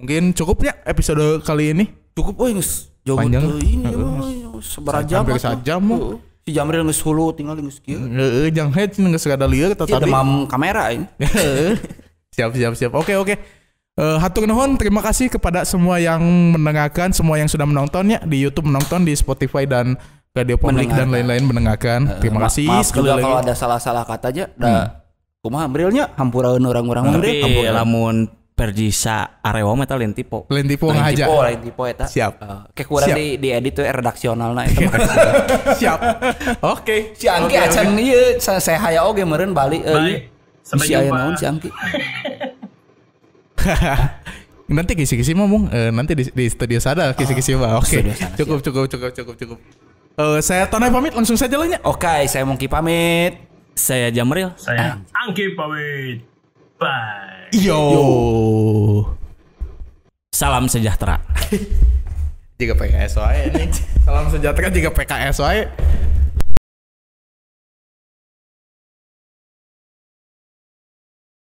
Speaker 1: Mungkin cukup ya episode kali ini.
Speaker 2: Cukup geus jauh
Speaker 1: panjang
Speaker 2: ini seberajam
Speaker 1: hampir sajam.
Speaker 2: Si Jamril geus hulu tinggal geus kieu.
Speaker 1: Jang head geus kada lieur tadi.
Speaker 2: Demam kamera ini.
Speaker 1: Siap. Oke. Hatur nuhun, terima kasih kepada semua yang mendengarkan, semua yang sudah menontonnya di YouTube, menonton di Spotify dan Radio Publik dan lain-lain mendengarkan. Terima kasih
Speaker 2: sekali lagi. Kalau ada salah-salah kata aja, kumaha Brilnya hampuraeun orang-orang
Speaker 4: Tapi lamun Perjisa Arewa mah eta lain tipe.
Speaker 1: Lain tipe
Speaker 2: eta.
Speaker 1: Siap.
Speaker 2: Kayak kurang di edit tuh redaksionalna eta.
Speaker 1: Siap. Oke.
Speaker 2: Si Angki acan ieu saya haya oge meureun Bali.
Speaker 3: Sampai
Speaker 2: si
Speaker 3: jumpa.
Speaker 2: Naon si Angki.
Speaker 1: Nanti kisi-kisi ngomong nanti di studio sada kisi-kisi mah. Oke. Cukup. Saya Tonai pamit langsung saja lah nya.
Speaker 2: Oke, saya Mungki pamit.
Speaker 4: Saya Jamril.
Speaker 3: Saya Angki pamit. Bye.
Speaker 1: Yo.
Speaker 4: Salam sejahtera.
Speaker 1: Jika PKS wae nih. Salam sejahtera jika PKS wae.